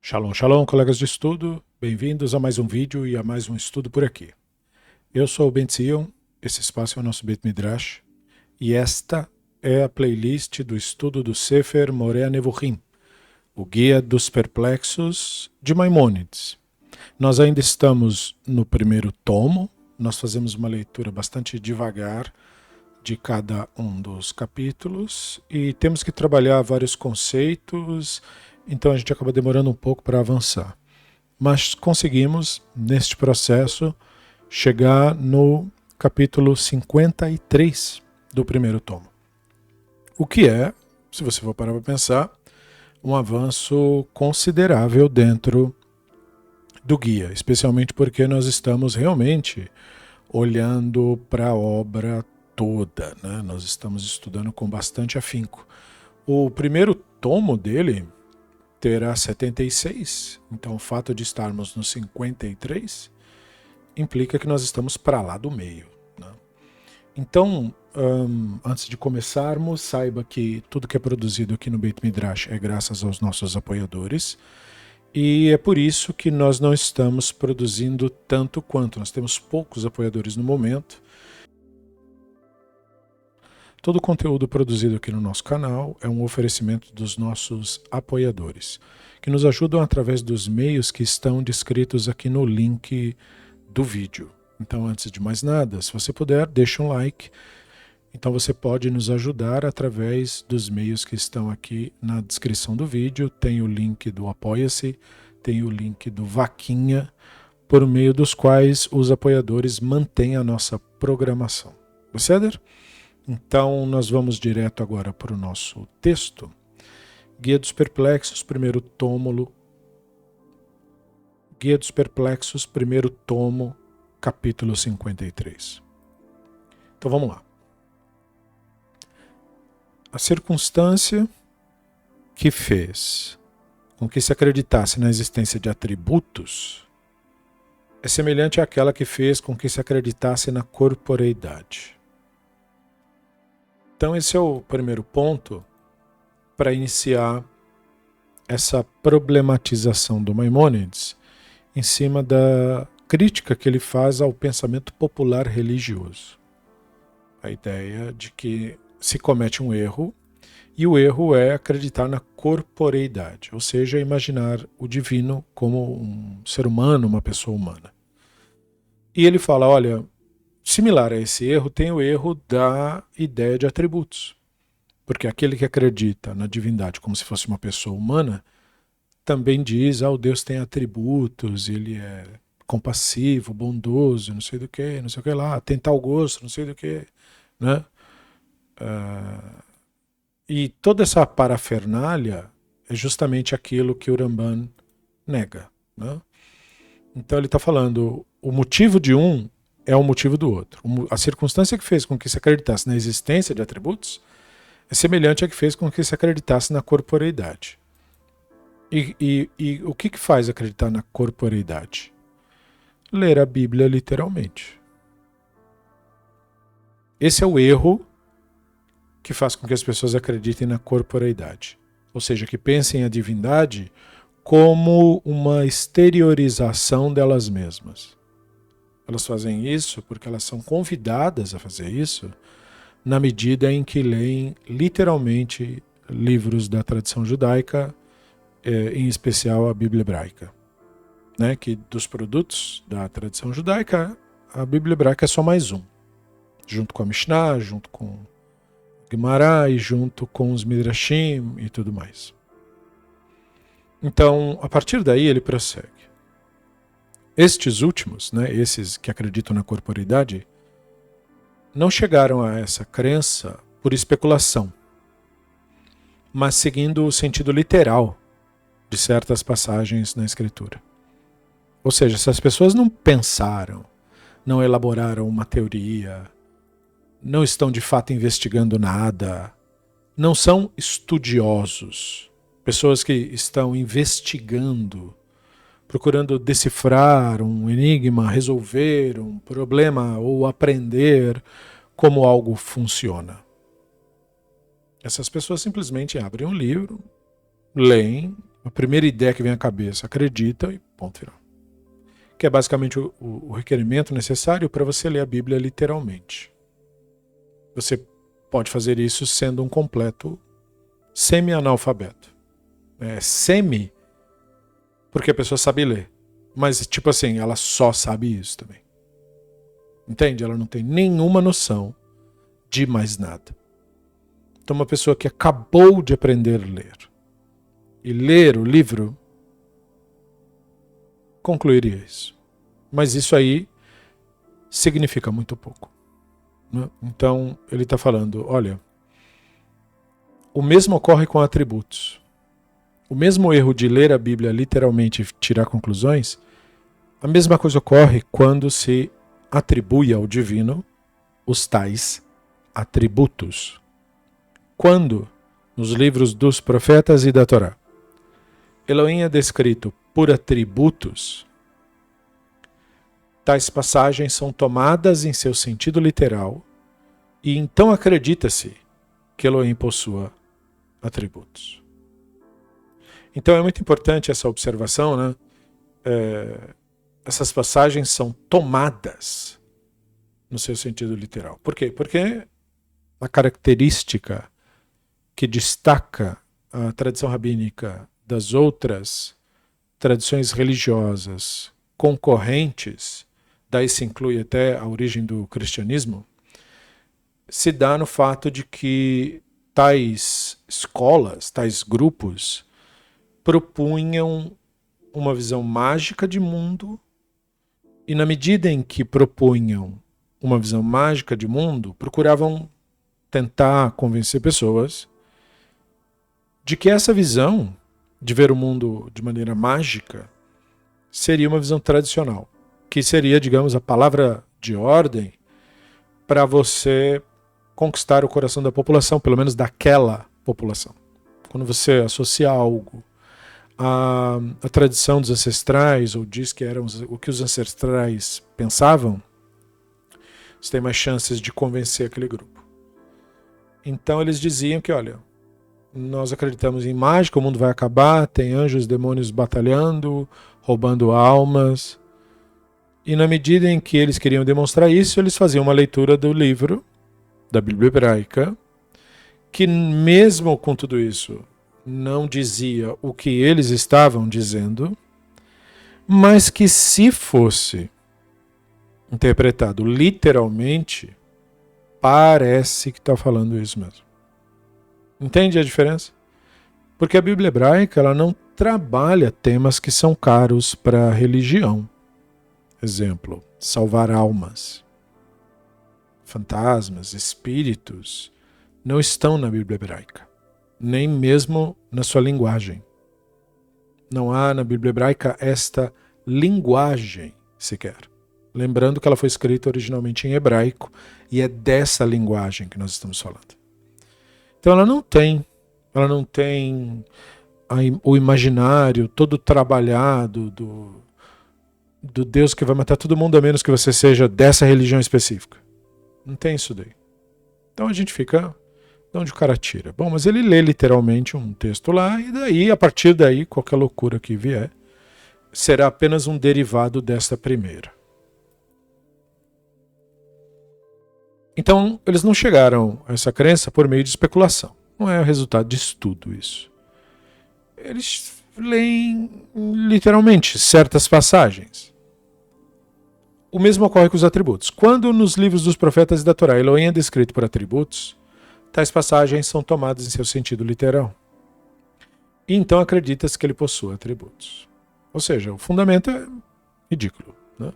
Shalom, shalom, colegas de estudo. Bem-vindos a mais um vídeo e a mais um estudo por aqui. Eu sou o Ben Zion, esse espaço é o nosso Beit Midrash, e esta é a playlist do estudo do Sefer Moreh Nevuchim, o Guia dos Perplexos de Maimônides. Nós ainda estamos no primeiro tomo, nós fazemos uma leitura bastante devagar de cada um dos capítulos e temos que trabalhar vários conceitos, então a gente acaba demorando um pouco para avançar. Mas conseguimos, neste processo, chegar no capítulo 53 do primeiro tomo. O que é, se você for parar para pensar, um avanço considerável dentro do guia, especialmente porque nós estamos realmente olhando para a obra toda, né? Nós estamos estudando com bastante afinco. O primeiro tomo dele terá 76, então o fato de estarmos no 53 implica que nós estamos para lá do meio, né? Então, antes de começarmos, saiba que tudo que é produzido aqui no Beit Midrash é graças aos nossos apoiadores, e é por isso que nós não estamos produzindo tanto quanto. Nós temos poucos apoiadores no momento. Todo o conteúdo produzido aqui no nosso canal é um oferecimento dos nossos apoiadores, que nos ajudam através dos meios que estão descritos aqui no link do vídeo. Então, antes de mais nada, se você puder, deixa um like. Então você pode nos ajudar através dos meios que estão aqui na descrição do vídeo. Tem o link do Apoia-se, tem o link do Vaquinha, por meio dos quais os apoiadores mantêm a nossa programação. Beleza? Então nós vamos direto agora para o nosso texto. Guia dos Perplexos, primeiro tomo. Guia dos Perplexos, primeiro tomo, capítulo 53. Então vamos lá. A circunstância que fez com que se acreditasse na existência de atributos é semelhante àquela que fez com que se acreditasse na corporeidade. Então esse é o primeiro ponto para iniciar essa problematização do Maimônides em cima da crítica que ele faz ao pensamento popular religioso. A ideia de que se comete um erro, e o erro é acreditar na corporeidade, ou seja, imaginar o divino como um ser humano, uma pessoa humana. E ele fala, olha, similar a esse erro, tem o erro da ideia de atributos. Porque aquele que acredita na divindade como se fosse uma pessoa humana, também diz, o Deus tem atributos, ele é compassivo, bondoso, não sei do que, não sei o que lá, tem tal gosto, não sei do que, né? E toda essa parafernália é justamente aquilo que o Ramban nega, né? Então ele está falando, o motivo de um é o motivo do outro. A circunstância que fez com que se acreditasse na existência de atributos é semelhante à que fez com que se acreditasse na corporeidade. E o que faz acreditar na corporeidade? Ler a Bíblia literalmente. Esse é o erro que faz com que as pessoas acreditem na corporeidade. Ou seja, que pensem a divindade como uma exteriorização delas mesmas. Elas fazem isso porque elas são convidadas a fazer isso na medida em que leem literalmente livros da tradição judaica, em especial a Bíblia hebraica. Né? Que dos produtos da tradição judaica, a Bíblia hebraica é só mais um. Junto com a Mishnah, junto com Gemara e junto com os Midrashim e tudo mais. Então, a partir daí ele prossegue. Estes últimos, né, esses que acreditam na corporeidade, não chegaram a essa crença por especulação, mas seguindo o sentido literal de certas passagens na Escritura. Ou seja, se as pessoas não pensaram, não elaboraram uma teoria, não estão de fato investigando nada, não são estudiosos, pessoas que estão investigando, procurando decifrar um enigma, resolver um problema ou aprender como algo funciona. Essas pessoas simplesmente abrem um livro, leem A primeira ideia que vem à cabeça, acredita e ponto final. Que é basicamente o requerimento necessário para você ler a Bíblia literalmente. Você pode fazer isso sendo um completo semi-analfabeto. Semi, porque a pessoa sabe ler. Mas, tipo assim, ela só sabe isso também. Entende? Ela não tem nenhuma noção de mais nada. Então, uma pessoa que acabou de aprender a ler e ler o livro, concluiria isso. Mas isso aí significa muito pouco. Né? Então, ele está falando, olha, o mesmo ocorre com atributos. O mesmo erro de ler a Bíblia literalmente e tirar conclusões, a mesma coisa ocorre quando se atribui ao divino os tais atributos. Quando, nos livros dos profetas e da Torá, Elohim é descrito por atributos, tais passagens são tomadas em seu sentido literal e então acredita-se que Elohim possua atributos. Então é muito importante essa observação, né? Essas passagens são tomadas no seu sentido literal. Por quê? Porque a característica que destaca a tradição rabínica das outras tradições religiosas concorrentes, daí se inclui até a origem do cristianismo, se dá no fato de que tais escolas, tais grupos, propunham uma visão mágica de mundo e, na medida em que propunham uma visão mágica de mundo, procuravam tentar convencer pessoas de que essa visão de ver o mundo de maneira mágica seria uma visão tradicional, que seria, digamos, a palavra de ordem para você conquistar o coração da população, pelo menos daquela população. Quando você associa algo à tradição dos ancestrais, ou diz que eram o que os ancestrais pensavam, você tem mais chances de convencer aquele grupo. Então eles diziam que, olha, nós acreditamos em mágica, o mundo vai acabar, tem anjos e demônios batalhando, roubando almas. E na medida em que eles queriam demonstrar isso, eles faziam uma leitura do livro, da Bíblia hebraica, que mesmo com tudo isso, não dizia o que eles estavam dizendo, mas que se fosse interpretado literalmente, parece que está falando isso mesmo. Entende a diferença? Porque a Bíblia hebraica ela não trabalha temas que são caros para a religião. Exemplo, salvar almas. Fantasmas, espíritos, não estão na Bíblia hebraica, nem mesmo na sua linguagem. Não há na Bíblia hebraica esta linguagem sequer. Lembrando que ela foi escrita originalmente em hebraico e é dessa linguagem que nós estamos falando. Então ela não tem o imaginário todo trabalhado do Deus que vai matar todo mundo a menos que você seja dessa religião específica. Não tem isso daí. Então a gente fica de onde o cara tira. Bom, mas ele lê literalmente um texto lá e daí, a partir daí, qualquer loucura que vier, será apenas um derivado desta primeira. Então, eles não chegaram a essa crença por meio de especulação. Não é o resultado de estudo isso. Eles leem literalmente certas passagens. O mesmo ocorre com os atributos. Quando nos livros dos profetas e da Torá Elohim é descrito por atributos, tais passagens são tomadas em seu sentido literal. E então acredita-se que ele possua atributos. Ou seja, o fundamento é ridículo. Né?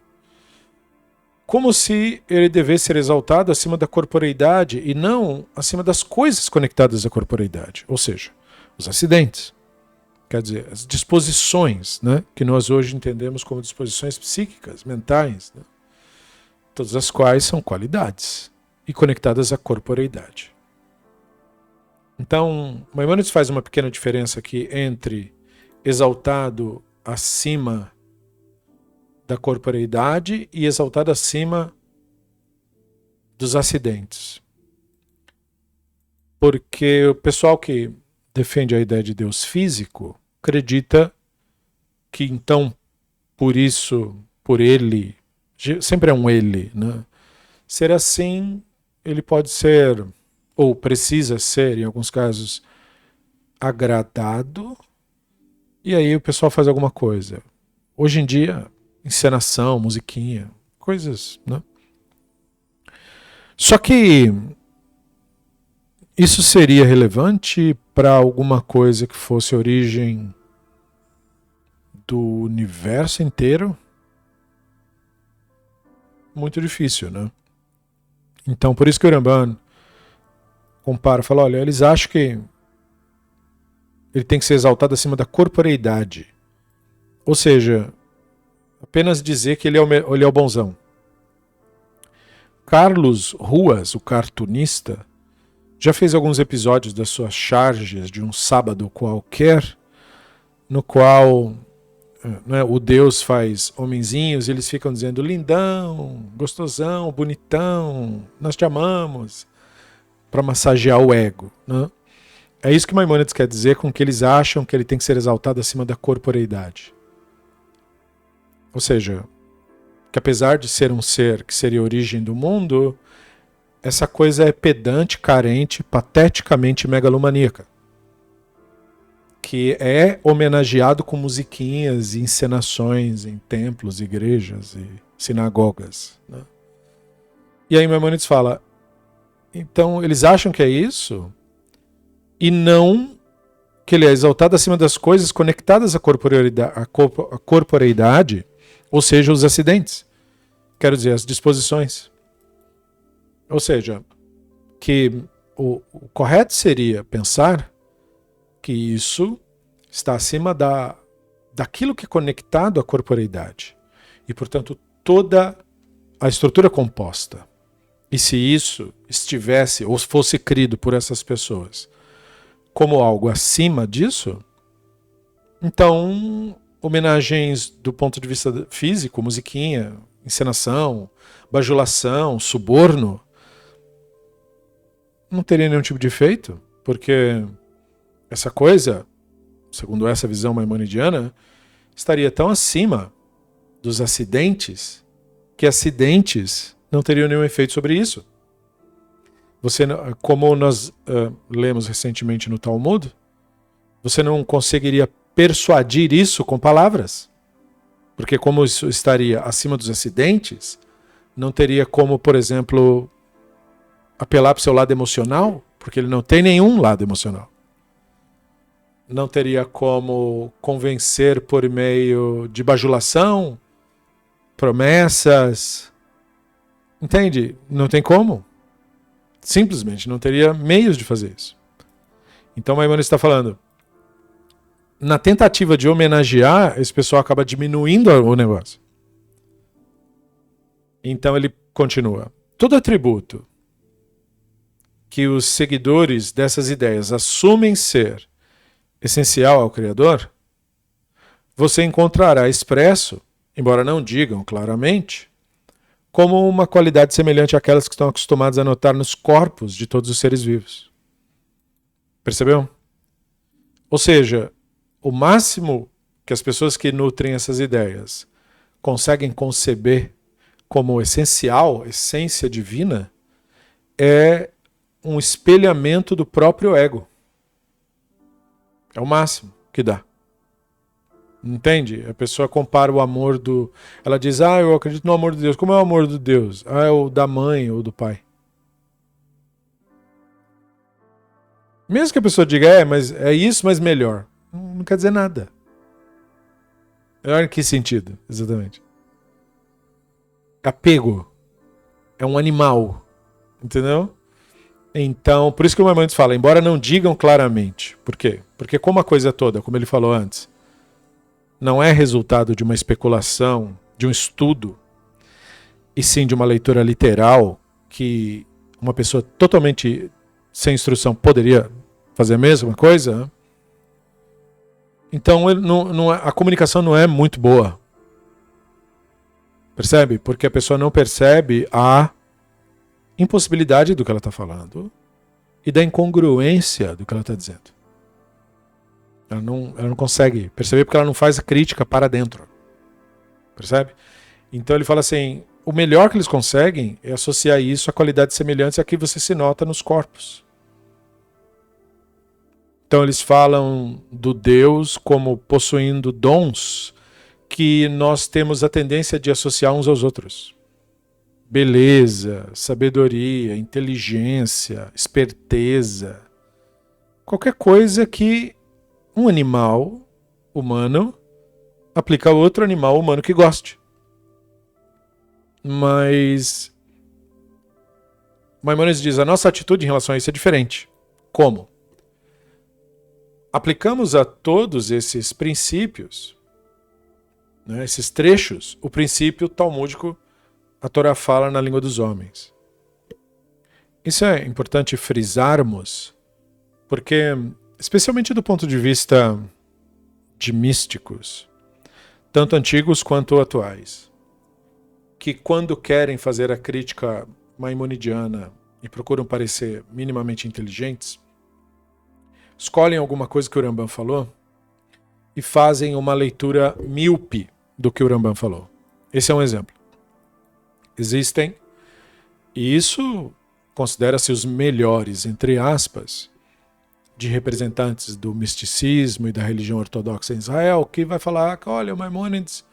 Como se ele devesse ser exaltado acima da corporeidade e não acima das coisas conectadas à corporeidade. Ou seja, os acidentes. Quer dizer, as disposições, né, que nós hoje entendemos como disposições psíquicas, mentais, né, todas as quais são qualidades e conectadas à corporeidade. Então, Maimônides faz uma pequena diferença aqui entre exaltado acima da corporeidade e exaltado acima dos acidentes. Porque o pessoal que defende a ideia de Deus físico, acredita que então, por isso, por ele, sempre é um ele, né? Ser assim, ele pode ser, ou precisa ser, em alguns casos, agradado, e aí o pessoal faz alguma coisa. Hoje em dia, encenação, musiquinha, coisas, né? Só que isso seria relevante para alguma coisa que fosse a origem do universo inteiro? Muito difícil, né? Então, por isso que o Ramban compara, fala, olha, eles acham que ele tem que ser exaltado acima da corporeidade. Ou seja, apenas dizer que ele é o bonzão. Carlos Ruas, o cartunista, já fez alguns episódios das suas charges de um sábado qualquer, no qual, né, o Deus faz homenzinhos e eles ficam dizendo lindão, gostosão, bonitão, nós te amamos, para massagear o ego, né? É isso que Maimônides quer dizer com que eles acham que ele tem que ser exaltado acima da corporeidade. Ou seja, que apesar de ser um ser que seria a origem do mundo, essa coisa é pedante, carente, pateticamente megalomaníaca, que é homenageado com musiquinhas e encenações em templos, igrejas e sinagogas, né? E aí Maimônides fala, então eles acham que é isso e não que ele é exaltado acima das coisas conectadas à corporeidade, ou seja, os acidentes, quero dizer, as disposições. Ou seja, que o correto seria pensar que isso está acima daquilo que é conectado à corporeidade. E, portanto, toda a estrutura composta. E se isso estivesse ou fosse crido por essas pessoas como algo acima disso, então homenagens do ponto de vista físico, musiquinha, encenação, bajulação, suborno, não teria nenhum tipo de efeito, porque essa coisa, segundo essa visão maimonidiana, estaria tão acima dos acidentes que acidentes não teriam nenhum efeito sobre isso. Você, como nós lemos recentemente no Talmud, você não conseguiria persuadir isso com palavras, porque como isso estaria acima dos acidentes, não teria como, por exemplo, apelar para o seu lado emocional, porque ele não tem nenhum lado emocional. Não teria como convencer por meio de bajulação, promessas. Entende? Não tem como. Simplesmente não teria meios de fazer isso. Então Maimônides está falando, na tentativa de homenagear, esse pessoal acaba diminuindo o negócio. Então ele continua. Todo atributo que os seguidores dessas ideias assumem ser essencial ao Criador, você encontrará expresso, embora não digam claramente, como uma qualidade semelhante àquelas que estão acostumados a notar nos corpos de todos os seres vivos. Percebeu? Ou seja, o máximo que as pessoas que nutrem essas ideias conseguem conceber como essencial, essência divina, é um espelhamento do próprio ego. É o máximo que dá. Entende? A pessoa compara o amor do... Ela diz, eu acredito no amor de Deus. Como é o amor de Deus? É o da mãe ou do pai. Mesmo que a pessoa diga, mas é isso, mas melhor. Não quer dizer nada. Melhor em que sentido, exatamente? Apego. É um animal. Entendeu? Então, por isso que o Maimônides fala, embora não digam claramente. Por quê? Porque como a coisa toda, como ele falou antes, não é resultado de uma especulação, de um estudo, e sim de uma leitura literal que uma pessoa totalmente sem instrução poderia fazer a mesma coisa. Então a comunicação não é muito boa. Percebe? Porque a pessoa não percebe a impossibilidade do que ela está falando e da incongruência do que ela está dizendo. Ela não consegue perceber porque ela não faz a crítica para dentro. Percebe? Então ele fala assim, o melhor que eles conseguem é associar isso à qualidade semelhante a que você se nota nos corpos. Então eles falam do Deus como possuindo dons que nós temos a tendência de associar uns aos outros. Beleza, sabedoria, inteligência, esperteza. Qualquer coisa que um animal humano aplica a outro animal humano que goste. Mas Maimonides diz, a nossa atitude em relação a isso é diferente. Como? Aplicamos a todos esses princípios, né, esses trechos, o princípio talmúdico, a Torá fala na língua dos homens. Isso é importante frisarmos, porque, especialmente do ponto de vista de místicos, tanto antigos quanto atuais, que quando querem fazer a crítica maimonidiana e procuram parecer minimamente inteligentes, escolhem alguma coisa que o Rambam falou e fazem uma leitura míope do que o Rambam falou. Esse é um exemplo. Existem, e isso considera-se os melhores, entre aspas, de representantes do misticismo e da religião ortodoxa em Israel, que vai falar que, olha, o Maimonides,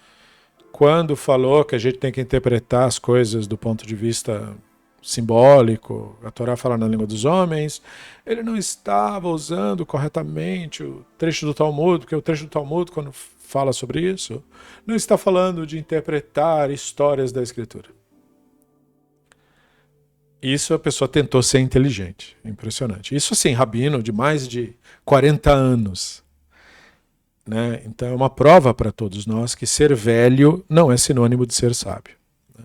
quando falou que a gente tem que interpretar as coisas do ponto de vista simbólico, a Torá fala na língua dos homens, ele não estava usando corretamente o trecho do Talmud, porque o trecho do Talmud, quando fala sobre isso, não está falando de interpretar histórias da Escritura. Isso a pessoa tentou ser inteligente, impressionante. Isso assim, rabino de mais de 40 anos. Né? Então é uma prova para todos nós que ser velho não é sinônimo de ser sábio. Né?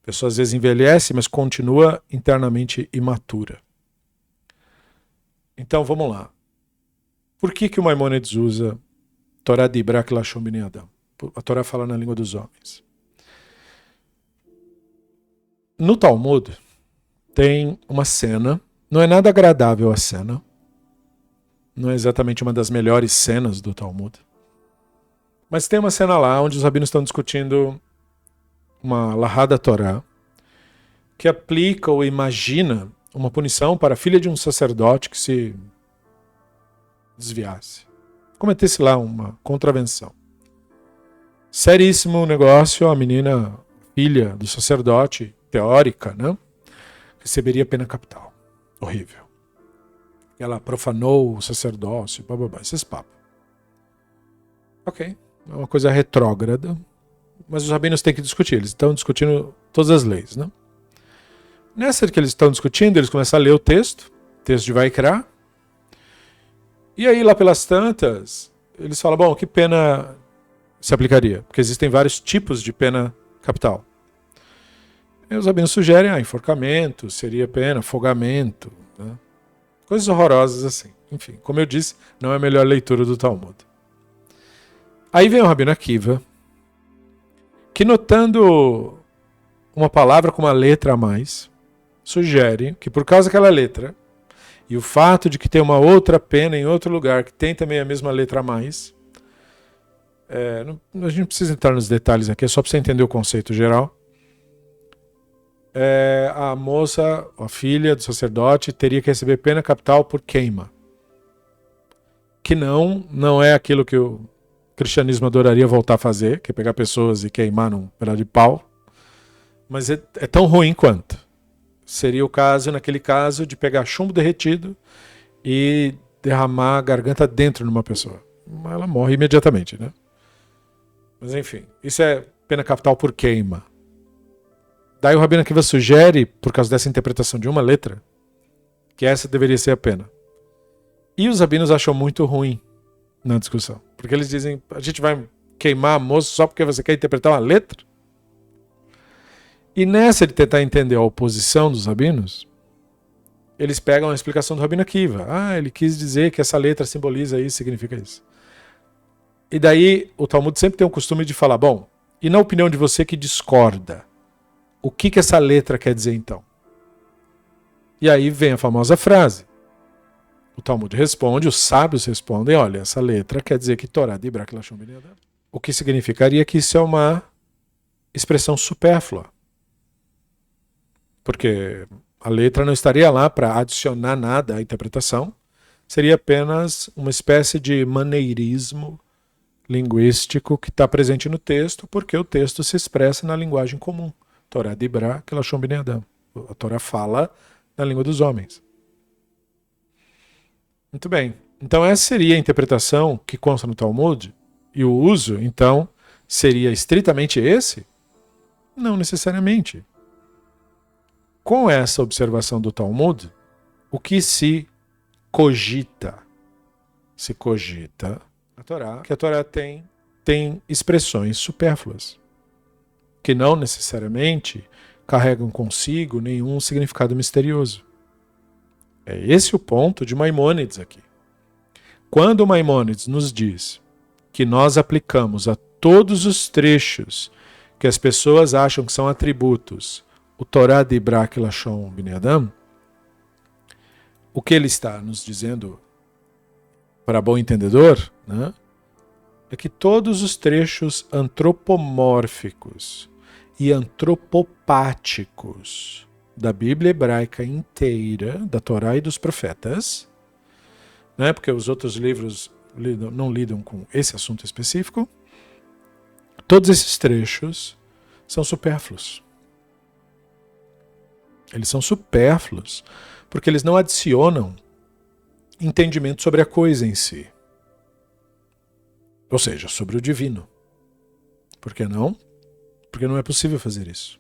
A pessoa às vezes envelhece, mas continua internamente imatura. Então vamos lá. Por que o Maimonides usa Torá de Ibrak Lashon Bnei Adam? A Torá fala na língua dos homens. No Talmud tem uma cena, não é nada agradável a cena, não é exatamente uma das melhores cenas do Talmud, mas tem uma cena lá onde os rabinos estão discutindo uma lahá da Torá que aplica ou imagina uma punição para a filha de um sacerdote que se desviasse, cometesse lá uma contravenção. Seríssimo negócio, a menina, filha do sacerdote, teórica, né? Receberia pena capital. Horrível. Ela profanou o sacerdócio, bababá, esses papos. Ok, é uma coisa retrógrada, mas os rabinos têm que discutir, eles estão discutindo todas as leis, né? Nessa que eles estão discutindo, eles começam a ler o texto de Vaikra, e aí lá pelas tantas, eles falam, bom, que pena se aplicaria? Porque existem vários tipos de pena capital. E os rabinos sugerem, enforcamento, seria pena, afogamento, né? Coisas horrorosas assim. Enfim, como eu disse, não é a melhor leitura do Talmud. Aí vem o Rabino Akiva, que notando uma palavra com uma letra a mais, sugere que por causa daquela letra, e o fato de que tem uma outra pena em outro lugar que tem também a mesma letra a mais, a gente não precisa entrar nos detalhes aqui, é só para você entender o conceito geral. A moça, a filha do sacerdote, teria que receber pena capital por queima. Que não é aquilo que o cristianismo adoraria voltar a fazer, que é pegar pessoas e queimar num pedaço de pau. Mas é tão ruim quanto. Seria o caso, naquele caso, de pegar chumbo derretido e derramar a garganta dentro de uma pessoa. Ela morre imediatamente, né? Mas enfim, isso é pena capital por queima. Daí o Rabino Akiva sugere, por causa dessa interpretação de uma letra, que essa deveria ser a pena. E os rabinos acham muito ruim na discussão. Porque eles dizem, a gente vai queimar a moça só porque você quer interpretar uma letra? E nessa de tentar entender a oposição dos rabinos, eles pegam a explicação do Rabino Akiva. Ele quis dizer que essa letra simboliza isso, significa isso. E daí o Talmud sempre tem o costume de falar, bom, e na opinião de você que discorda, o que essa letra quer dizer então? E aí vem a famosa frase. O Talmud responde, os sábios respondem, olha, essa letra quer dizer que Torá de Ibrak Lashon Bnei Adam. O que significaria que isso é uma expressão supérflua. Porque a letra não estaria lá para adicionar nada à interpretação, seria apenas uma espécie de maneirismo linguístico que está presente no texto, porque o texto se expressa na linguagem comum. Torá de Ibrak Lashon Bnei Adam. A Torá fala na língua dos homens. Muito bem. Então essa seria a interpretação que consta no Talmud, e o uso, então, seria estritamente esse? Não necessariamente. Com essa observação do Talmud, o que se cogita? Se cogita a Torá, que a Torá tem expressões supérfluas, que não necessariamente carregam consigo nenhum significado misterioso. É esse o ponto de Maimônides aqui. Quando Maimônides nos diz que nós aplicamos a todos os trechos que as pessoas acham que são atributos o Torá de Ibrak Lashon Bnei Adam, o que ele está nos dizendo, para bom entendedor, né, é que todos os trechos antropomórficos e antropopáticos da Bíblia hebraica inteira, da Torá e dos profetas, né, porque os outros livros não lidam com esse assunto específico, todos esses trechos são supérfluos. Eles são supérfluos porque eles não adicionam entendimento sobre a coisa em si. Ou seja, sobre o divino. Por que não? Porque não é possível fazer isso.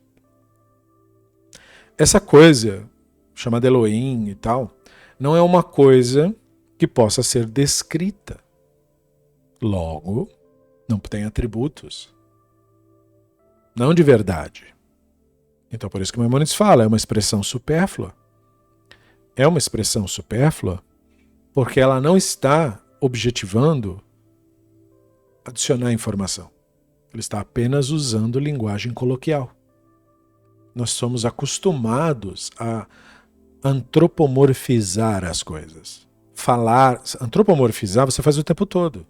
Essa coisa, chamada Elohim e tal, não é uma coisa que possa ser descrita. Logo, não tem atributos. Não de verdade. Então, por isso que Maimônides fala, é uma expressão supérflua. É uma expressão supérflua porque ela não está objetivando adicionar informação. Ele está apenas usando linguagem coloquial. Nós somos acostumados a antropomorfizar as coisas. Antropomorfizar você faz o tempo todo.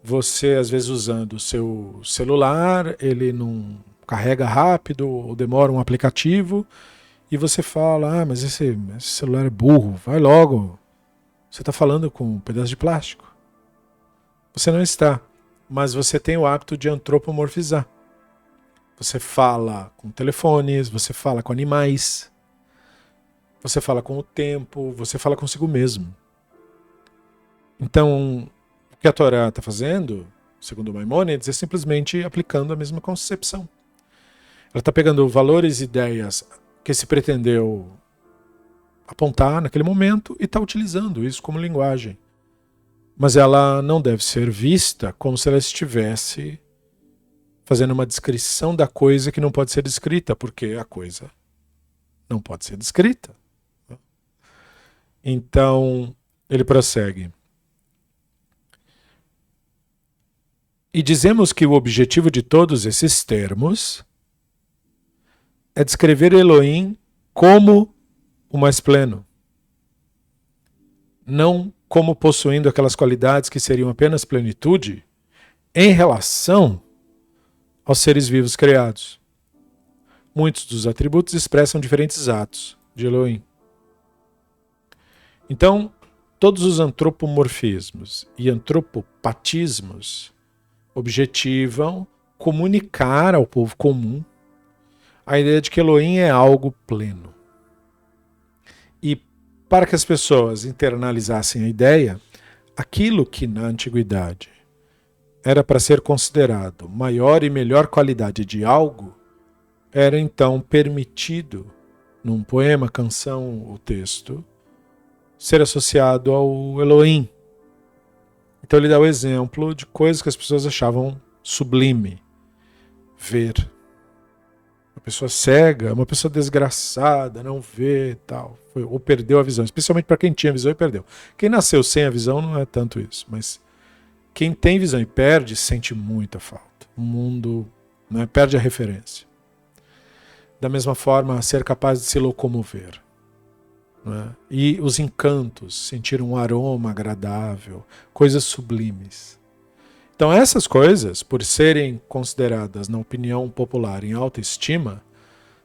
Você, às vezes, usando o seu celular, ele não carrega rápido ou demora um aplicativo e você fala, mas esse celular é burro, vai logo. Você está falando com um pedaço de plástico. Você não está, mas você tem o hábito de antropomorfizar. Você fala com telefones, você fala com animais, você fala com o tempo, você fala consigo mesmo. Então, o que a Torá está fazendo, segundo Maimônides, é simplesmente aplicando a mesma concepção. Ela está pegando valores e ideias que se pretendeu apontar naquele momento e está utilizando isso como linguagem. Mas ela não deve ser vista como se ela estivesse fazendo uma descrição da coisa que não pode ser descrita, porque a coisa não pode ser descrita. Então, ele prossegue. E dizemos que o objetivo de todos esses termos é descrever Elohim como o mais pleno, não como possuindo aquelas qualidades que seriam apenas plenitude em relação aos seres vivos criados. Muitos dos atributos expressam diferentes atos de Elohim. Então, todos os antropomorfismos e antropopatismos objetivam comunicar ao povo comum a ideia de que Elohim é algo pleno. E para que as pessoas internalizassem a ideia, aquilo que na antiguidade era para ser considerado maior e melhor qualidade de algo, era então permitido, num poema, canção ou texto, ser associado ao Elohim. Então ele dá o exemplo de coisas que as pessoas achavam sublime. Ver. Uma pessoa cega, uma pessoa desgraçada, não vê, tal, ou perdeu a visão, especialmente para quem tinha visão e perdeu. Quem nasceu sem a visão não é tanto isso, mas quem tem visão e perde sente muita falta. O mundo, né, perde a referência. Da mesma forma, ser capaz de se locomover. né? E os encantos, sentir um aroma agradável, coisas sublimes. Então essas coisas, por serem consideradas na opinião popular em alta estima,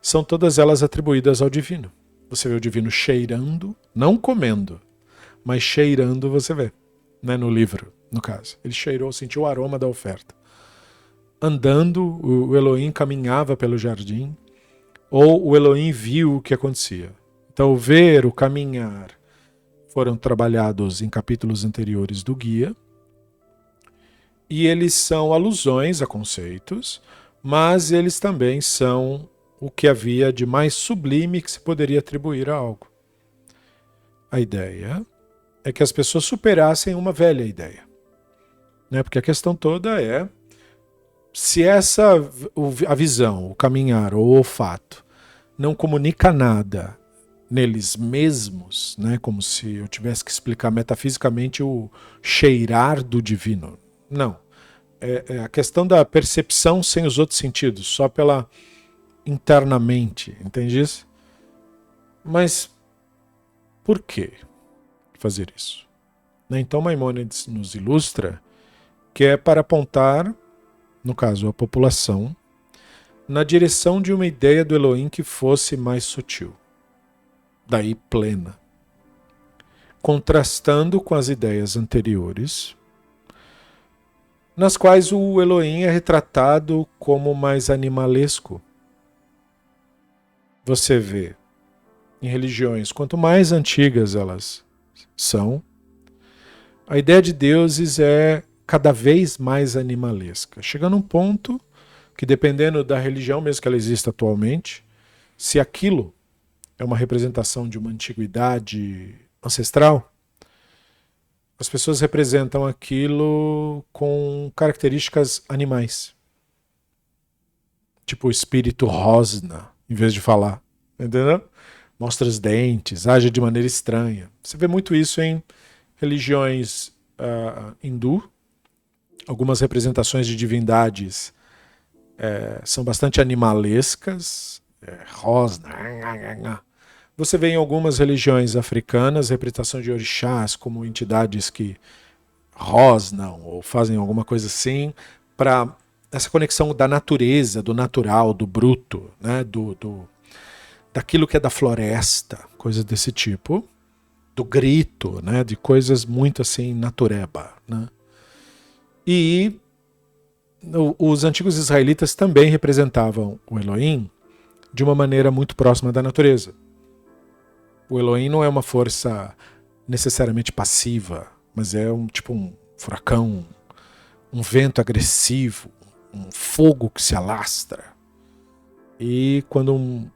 são todas elas atribuídas ao divino. Você vê o divino cheirando, não comendo, mas cheirando você vê, né, no livro, no caso. Ele cheirou, sentiu o aroma da oferta. Andando, o Elohim caminhava pelo jardim, ou o Elohim viu o que acontecia. Então o ver, o caminhar, foram trabalhados em capítulos anteriores do guia, e eles são alusões a conceitos, mas eles também são o que havia de mais sublime que se poderia atribuir a algo. A ideia é que as pessoas superassem uma velha ideia, né? Porque a questão toda é se a visão, o caminhar ou o olfato não comunica nada neles mesmos, né? Como se eu tivesse que explicar metafisicamente o cheirar do divino. Não. É a questão da percepção sem os outros sentidos, só pela internamente, entende isso? Mas por que fazer isso? Então Maimônides nos ilustra que é para apontar, no caso a população, na direção de uma ideia do Elohim que fosse mais sutil, daí plena, contrastando com as ideias anteriores, nas quais o Elohim é retratado como mais animalesco. Você vê em religiões, quanto mais antigas elas são, a ideia de deuses é cada vez mais animalesca, chegando a um ponto que, dependendo da religião, mesmo que ela exista atualmente, se aquilo é uma representação de uma antiguidade ancestral, as pessoas representam aquilo com características animais. Tipo o espírito rosna, em vez de falar. Entendeu? Mostra os dentes, age de maneira estranha. Você vê muito isso em religiões hindu. Algumas representações de divindades são bastante animalescas. Rosna. Você vê em algumas religiões africanas representação de orixás como entidades que rosnam ou fazem alguma coisa assim, para essa conexão da natureza, do natural, do bruto, né? Daquilo que é da floresta, coisas desse tipo, do grito, né? De coisas muito assim natureba. Né? E os antigos israelitas também representavam o Elohim de uma maneira muito próxima da natureza. O Elohim não é uma força necessariamente passiva, mas é um furacão, um vento agressivo, um fogo que se alastra. E quando um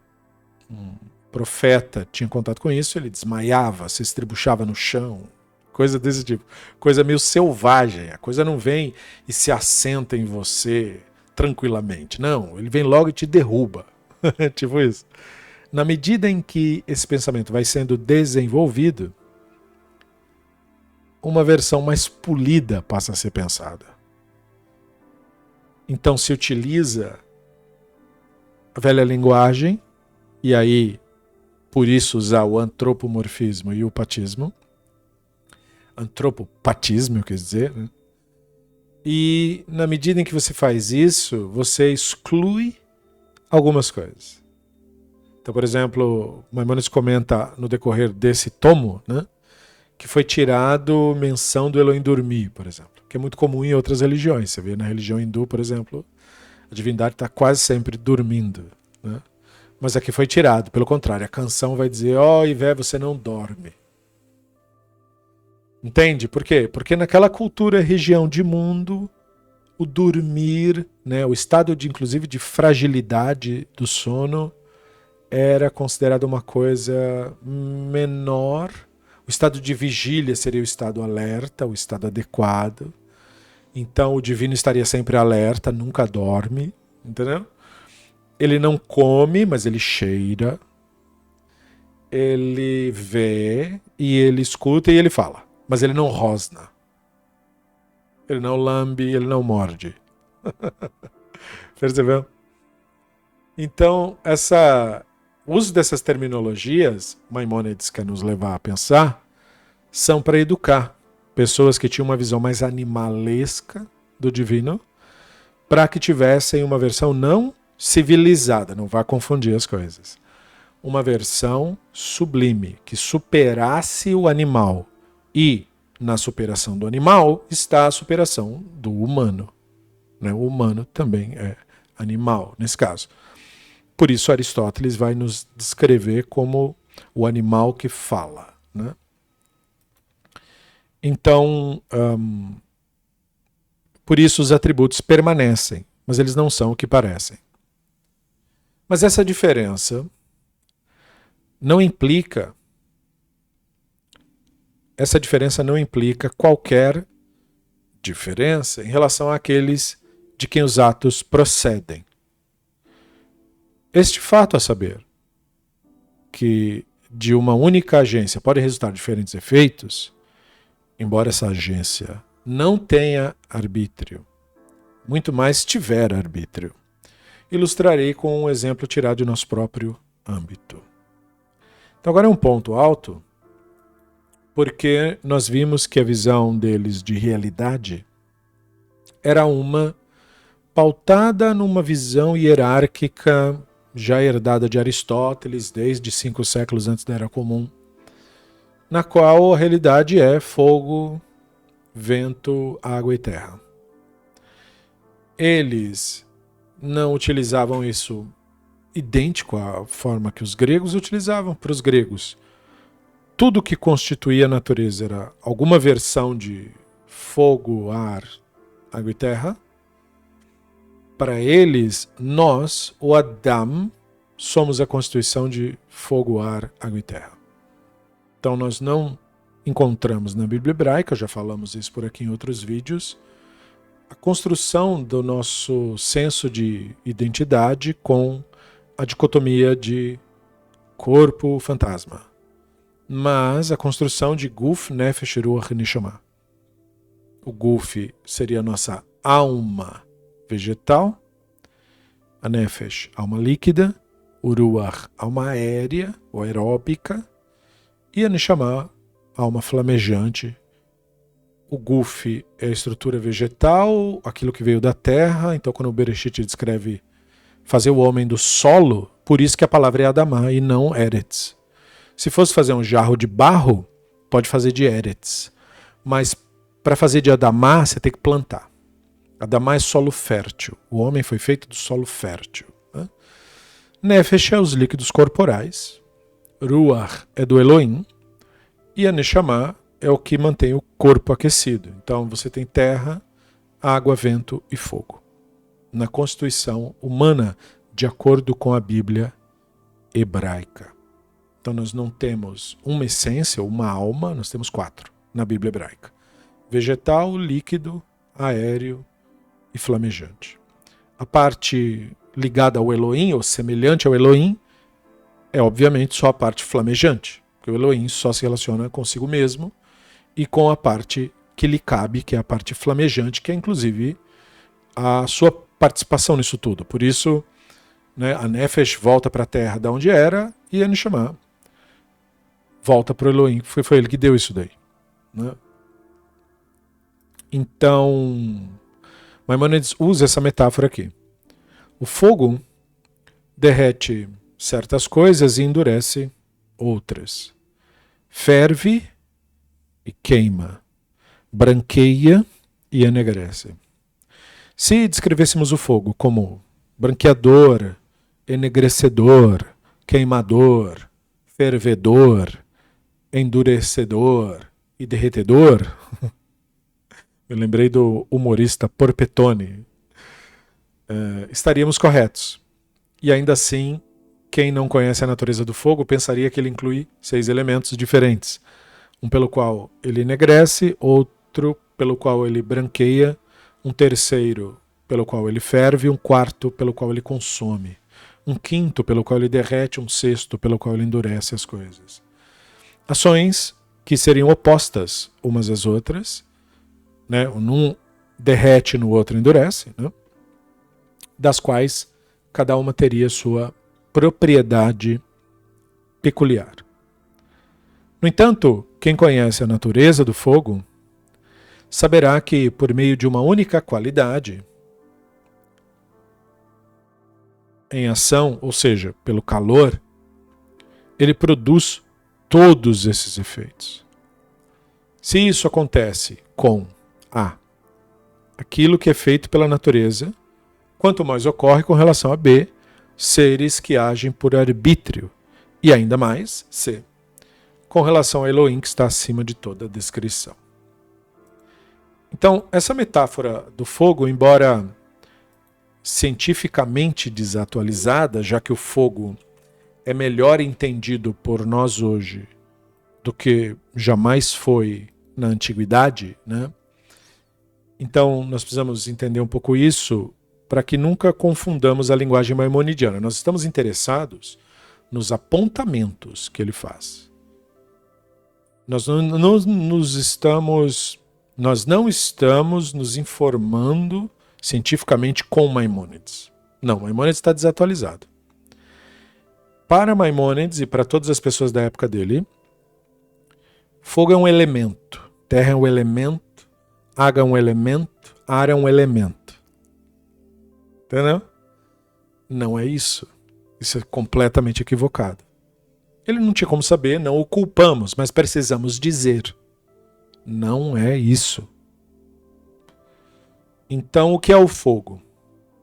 profeta tinha contato com isso, ele desmaiava, se estribuchava no chão, coisa desse tipo. Coisa meio selvagem, a coisa não vem e se assenta em você tranquilamente. Não, ele vem logo e te derruba. Tipo isso. Na medida em que esse pensamento vai sendo desenvolvido, uma versão mais polida passa a ser pensada. Então se utiliza a velha linguagem, e aí, por isso, usar o antropomorfismo e o patismo. Antropopatismo, quer dizer. Né? E na medida em que você faz isso, você exclui algumas coisas. Então, por exemplo, Maimônides comenta no decorrer desse tomo, né, que foi tirado menção do Elohim dormir, por exemplo, que é muito comum em outras religiões. Você vê na religião hindu, por exemplo, a divindade está quase sempre dormindo. Né? Mas aqui foi tirado, pelo contrário, a canção vai dizer: ó, Ivé, você não dorme. Entende? Por quê? Porque naquela cultura, região de mundo, o dormir, né, o estado de, inclusive, de fragilidade do sono era considerado uma coisa menor. O estado de vigília seria o estado alerta, o estado adequado. Então o divino estaria sempre alerta, nunca dorme, entendeu? Ele não come, mas ele cheira. Ele vê e ele escuta e ele fala. Mas ele não rosna. Ele não lambe, ele não morde. Percebeu? Então, essa O uso dessas terminologias, Maimônides quer nos levar a pensar, são para educar pessoas que tinham uma visão mais animalesca do divino, para que tivessem uma versão não civilizada, não vá confundir as coisas. Uma versão sublime, que superasse o animal. E na superação do animal está a superação do humano. Né? O humano também é animal, nesse caso. Por isso Aristóteles vai nos descrever como o animal que fala. Né? Então, por isso os atributos permanecem, mas eles não são o que parecem. Mas essa diferença não implica qualquer diferença em relação àqueles de quem os atos procedem. Este fato a saber, que de uma única agência podem resultar diferentes efeitos, embora essa agência não tenha arbítrio, muito mais tiver arbítrio, ilustrarei com um exemplo tirado de nosso próprio âmbito. Então agora é um ponto alto, porque nós vimos que a visão deles de realidade era uma pautada numa visão hierárquica já herdada de Aristóteles desde 5 séculos antes da Era Comum, na qual a realidade é fogo, vento, água e terra. Eles não utilizavam isso idêntico à forma que os gregos utilizavam. Para os gregos, tudo que constituía a natureza era alguma versão de fogo, ar, água e terra. Para eles, nós, o Adam, somos a constituição de fogo, ar, água e terra. Então nós não encontramos na Bíblia hebraica, já falamos isso por aqui em outros vídeos, a construção do nosso senso de identidade com a dicotomia de corpo-fantasma, mas a construção de Guf, Nefesh, Ruach e Neshama. O Guf seria a nossa alma vegetal, a Nefesh, alma líquida, o Ruach, alma aérea ou aeróbica, e a Neshama, alma flamejante. O Guf é a estrutura vegetal, aquilo que veio da terra. Então quando o Bereshit descreve fazer o homem do solo, por isso que a palavra é Adamá e não Eretz. Se fosse fazer um jarro de barro, pode fazer de Eretz. Mas para fazer de Adamá, você tem que plantar. Adamá é solo fértil. O homem foi feito do solo fértil. Né? Nefesh é os líquidos corporais. Ruach é do Elohim. E a Neshama é o que mantém o corpo aquecido. Então você tem terra, água, vento e fogo. Na constituição humana, de acordo com a Bíblia hebraica. Então nós não temos uma essência, uma alma, nós temos 4 na Bíblia hebraica. Vegetal, líquido, aéreo e flamejante. A parte ligada ao Elohim, ou semelhante ao Elohim, é obviamente só a parte flamejante, porque o Elohim só se relaciona consigo mesmo e com a parte que lhe cabe, que é a parte flamejante, que é inclusive a sua participação nisso tudo. Por isso, né, a Nefesh volta para a terra de onde era e a Neshama volta para o Elohim, foi ele que deu isso daí. Né? Então, Maimônides usa essa metáfora aqui. O fogo derrete certas coisas e endurece outras. Ferve e queima. Branqueia e enegrece. Se descrevêssemos o fogo como branqueador, enegrecedor, queimador, fervedor, endurecedor e derretedor, eu lembrei do humorista Porpetone, estaríamos corretos. E ainda assim, quem não conhece a natureza do fogo pensaria que ele inclui 6 elementos diferentes. Um pelo qual ele enegrece, outro pelo qual ele branqueia, um terceiro pelo qual ele ferve, um quarto pelo qual ele consome, um quinto pelo qual ele derrete, um sexto pelo qual ele endurece as coisas. Ações que seriam opostas umas às outras, né? Um derrete, no outro endurece, né? Das quais cada uma teria sua propriedade peculiar. No entanto, quem conhece a natureza do fogo saberá que, por meio de uma única qualidade, em ação, ou seja, pelo calor, ele produz todos esses efeitos. Se isso acontece com aquilo que é feito pela natureza, quanto mais ocorre com relação a B, seres que agem por arbítrio, e ainda mais, C, com relação a Elohim, que está acima de toda a descrição. Então, essa metáfora do fogo, embora cientificamente desatualizada, já que o fogo é melhor entendido por nós hoje do que jamais foi na antiguidade, né? Então, nós precisamos entender um pouco isso para que nunca confundamos a linguagem maimonidiana. Nós estamos interessados nos apontamentos que ele faz. Nós não estamos nos informando cientificamente com Maimônides. Não, Maimônides está desatualizado. Para Maimônides e para todas as pessoas da época dele, fogo é um elemento, terra é um elemento, água é um elemento, ar é um elemento. Entendeu? Não é isso. Isso é completamente equivocado. Ele não tinha como saber, não o culpamos, mas precisamos dizer. Não é isso. Então, o que é o fogo?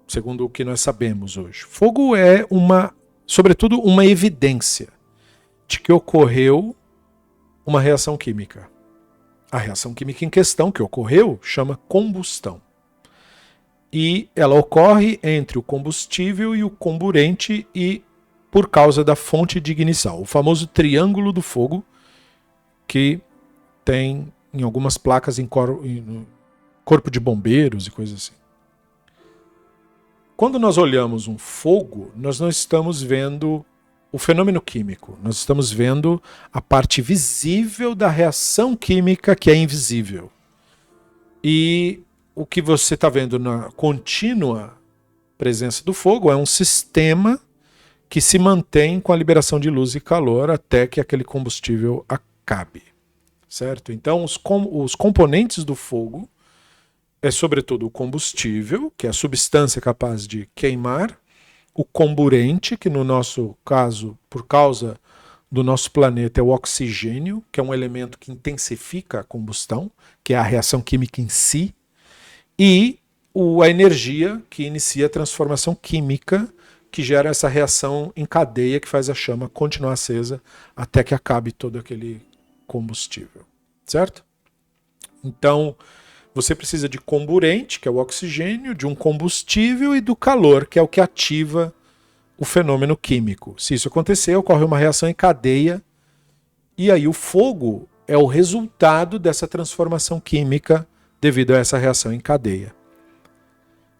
Segundo o que nós sabemos hoje. Fogo é sobretudo uma evidência de que ocorreu uma reação química. A reação química em questão que ocorreu chama combustão. E ela ocorre entre o combustível e o comburente e por causa da fonte de ignição. O famoso triângulo do fogo que tem em algumas placas em corpo de bombeiros e coisas assim. Quando nós olhamos um fogo, nós não estamos vendo o fenômeno químico. Nós estamos vendo a parte visível da reação química que é invisível. E o que você está vendo na contínua presença do fogo é um sistema que se mantém com a liberação de luz e calor até que aquele combustível acabe. Certo? Então, os componentes do fogo é sobretudo o combustível, que é a substância capaz de queimar, o comburente, que no nosso caso, por causa do nosso planeta, é o oxigênio, que é um elemento que intensifica a combustão, que é a reação química em si, e a energia, que inicia a transformação química, que gera essa reação em cadeia, que faz a chama continuar acesa até que acabe todo aquele combustível. Certo? Então, você precisa de comburente, que é o oxigênio, de um combustível e do calor, que é o que ativa o fenômeno químico. Se isso acontecer, ocorre uma reação em cadeia, e aí o fogo é o resultado dessa transformação química devido a essa reação em cadeia.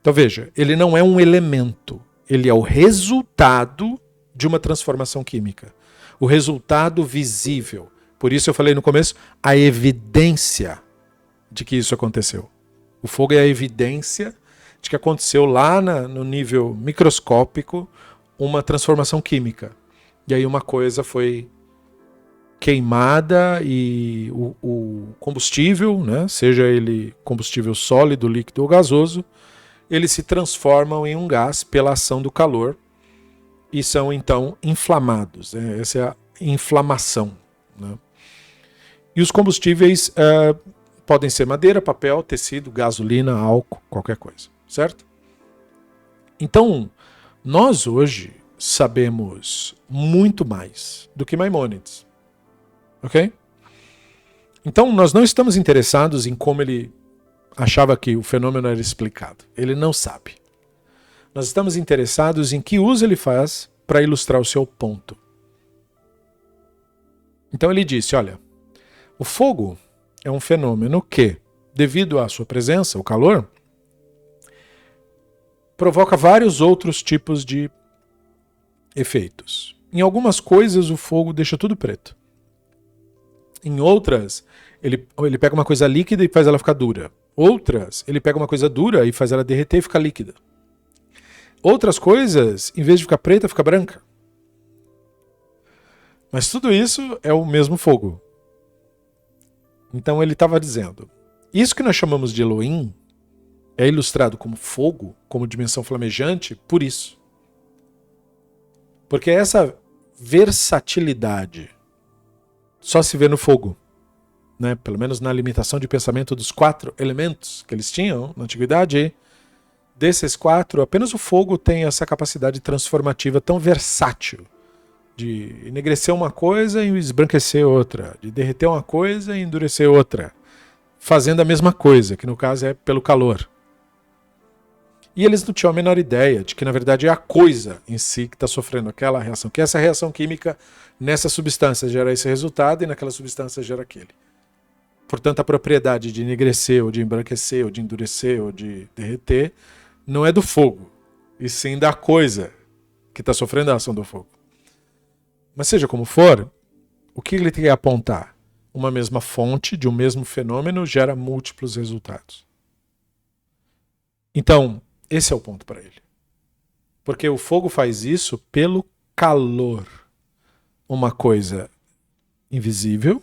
Então veja, ele não é um elemento, ele é o resultado de uma transformação química. O resultado visível. Por isso eu falei no começo, a evidência de que isso aconteceu. O fogo é a evidência de que aconteceu lá no nível microscópico uma transformação química. E aí uma coisa foi queimada e o combustível, né, seja ele combustível sólido, líquido ou gasoso, eles se transformam em um gás pela ação do calor e são então inflamados. Né? Essa é a inflamação. Né? E os combustíveis podem ser madeira, papel, tecido, gasolina, álcool, qualquer coisa, certo? Então, nós hoje sabemos muito mais do que Maimônides, ok? Então, nós não estamos interessados em como ele achava que o fenômeno era explicado. Ele não sabe. Nós estamos interessados em que uso ele faz para ilustrar o seu ponto. Então ele disse, olha, o fogo é um fenômeno que, devido à sua presença, o calor, provoca vários outros tipos de efeitos. Em algumas coisas o fogo deixa tudo preto. Em outras, ele pega uma coisa líquida e faz ela ficar dura. Outras, ele pega uma coisa dura e faz ela derreter e ficar líquida. Outras coisas, em vez de ficar preta, fica branca. Mas tudo isso é o mesmo fogo. Então ele estava dizendo, isso que nós chamamos de Elohim é ilustrado como fogo, como dimensão flamejante, por isso. Porque essa versatilidade só se vê no fogo. Né? Pelo menos na limitação de pensamento dos 4 elementos que eles tinham na antiguidade, desses 4, apenas o fogo tem essa capacidade transformativa tão versátil de enegrecer uma coisa e esbranquecer outra, de derreter uma coisa e endurecer outra, fazendo a mesma coisa, que no caso é pelo calor. E eles não tinham a menor ideia de que na verdade é a coisa em si que está sofrendo aquela reação, que essa reação química nessa substância gera esse resultado e naquela substância gera aquele. Portanto, a propriedade de enegrecer, ou de embranquecer, ou de endurecer, ou de derreter, não é do fogo, e sim da coisa que está sofrendo a ação do fogo. Mas seja como for, o que ele quer apontar? Uma mesma fonte de um mesmo fenômeno gera múltiplos resultados. Então, esse é o ponto para ele. Porque o fogo faz isso pelo calor. Uma coisa invisível,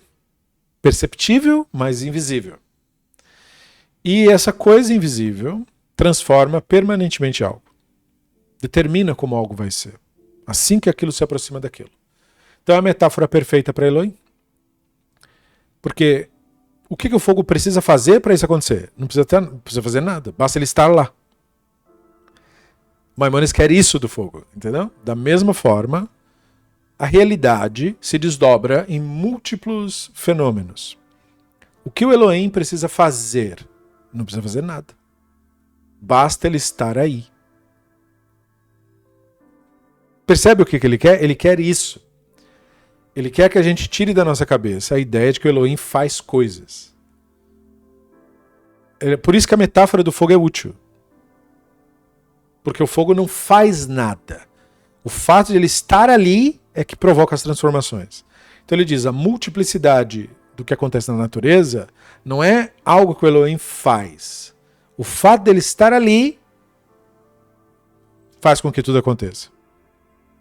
perceptível, mas invisível. E essa coisa invisível transforma permanentemente algo. Determina como algo vai ser. Assim que aquilo se aproxima daquilo. Então é a metáfora perfeita para Elohim. Porque o que o fogo precisa fazer para isso acontecer? Não precisa fazer nada. Basta ele estar lá. Maimonides quer isso do fogo. Entendeu? Da mesma forma, a realidade se desdobra em múltiplos fenômenos. O que o Elohim precisa fazer? Não precisa fazer nada. Basta ele estar aí. Percebe o que ele quer? Ele quer isso. Ele quer que a gente tire da nossa cabeça a ideia de que o Elohim faz coisas. Por isso que a metáfora do fogo é útil. Porque o fogo não faz nada. O fato de ele estar ali é que provoca as transformações. Então ele diz, a multiplicidade do que acontece na natureza não é algo que o Elohim faz. O fato dele estar ali faz com que tudo aconteça.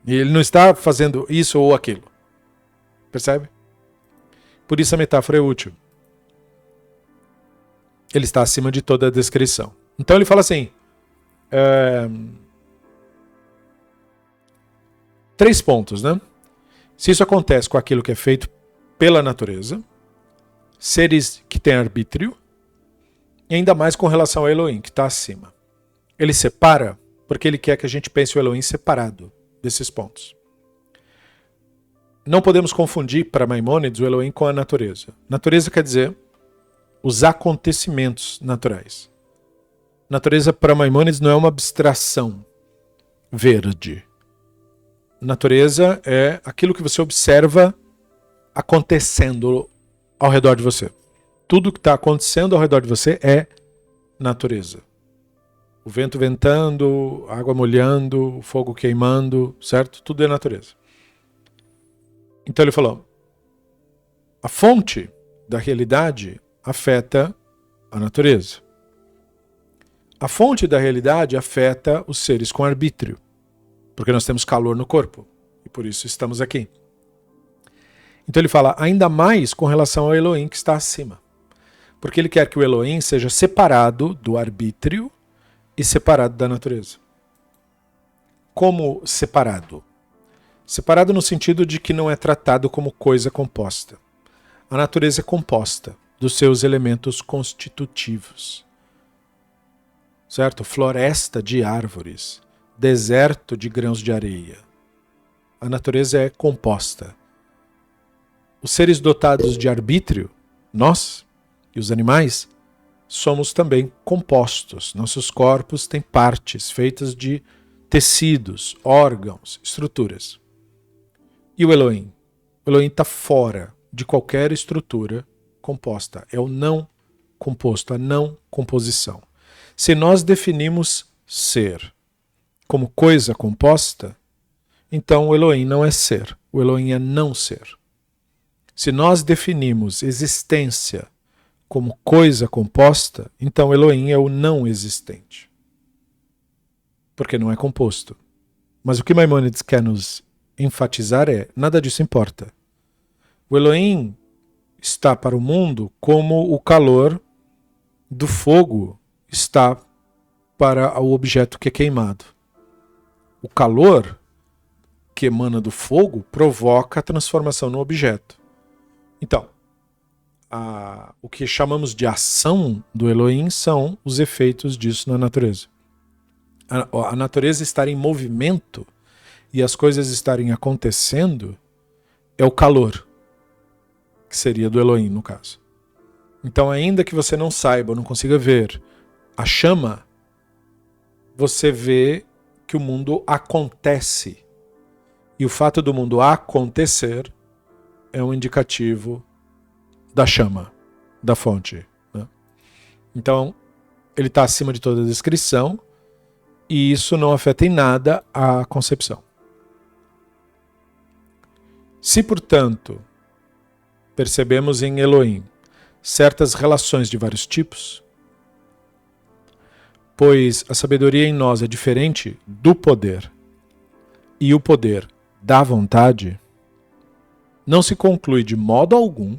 E ele não está fazendo isso ou aquilo. Percebe? Por isso a metáfora é útil. Ele está acima de toda a descrição. Então ele fala assim, 3 pontos, né? Se isso acontece com aquilo que é feito pela natureza, seres que têm arbítrio, e ainda mais com relação ao Elohim, que está acima. Ele separa porque ele quer que a gente pense o Elohim separado desses pontos. Não podemos confundir para Maimônides o Elohim com a natureza. Natureza quer dizer os acontecimentos naturais. Natureza para Maimônides não é uma abstração verde. Natureza é aquilo que você observa acontecendo ao redor de você. Tudo que está acontecendo ao redor de você é natureza. O vento ventando, a água molhando, o fogo queimando, certo? Tudo é natureza. Então ele falou, a fonte da realidade afeta a natureza. A fonte da realidade afeta os seres com arbítrio, porque nós temos calor no corpo, e por isso estamos aqui. Então ele fala, ainda mais com relação ao Elohim que está acima, porque ele quer que o Elohim seja separado do arbítrio e separado da natureza. Como separado? Separado no sentido de que não é tratado como coisa composta. A natureza é composta dos seus elementos constitutivos. Certo? Floresta de árvores, deserto de grãos de areia. A natureza é composta. Os seres dotados de arbítrio, nós e os animais, somos também compostos. Nossos corpos têm partes feitas de tecidos, órgãos, estruturas. E o Elohim? O Elohim está fora de qualquer estrutura composta. É o não composto, a não composição. Se nós definimos ser como coisa composta, então o Elohim não é ser. O Elohim é não ser. Se nós definimos existência como coisa composta, então Elohim é o não existente. Porque não é composto. Mas o que Maimônides quer nos enfatizar é, nada disso importa. O Elohim está para o mundo como o calor do fogo está para o objeto que é queimado. O calor que emana do fogo provoca a transformação no objeto. Então, o que chamamos de ação do Elohim são os efeitos disso na natureza. A natureza estar em movimento e as coisas estarem acontecendo é o calor, que seria do Elohim no caso. Então, ainda que você não saiba ou não consiga ver a chama, você vê que o mundo acontece. E o fato do mundo acontecer é um indicativo da chama, da fonte, né? Então, ele está acima de toda descrição e isso não afeta em nada a concepção. Se, portanto, percebemos em Elohim certas relações de vários tipos, pois a sabedoria em nós é diferente do poder e o poder da vontade, não se conclui de modo algum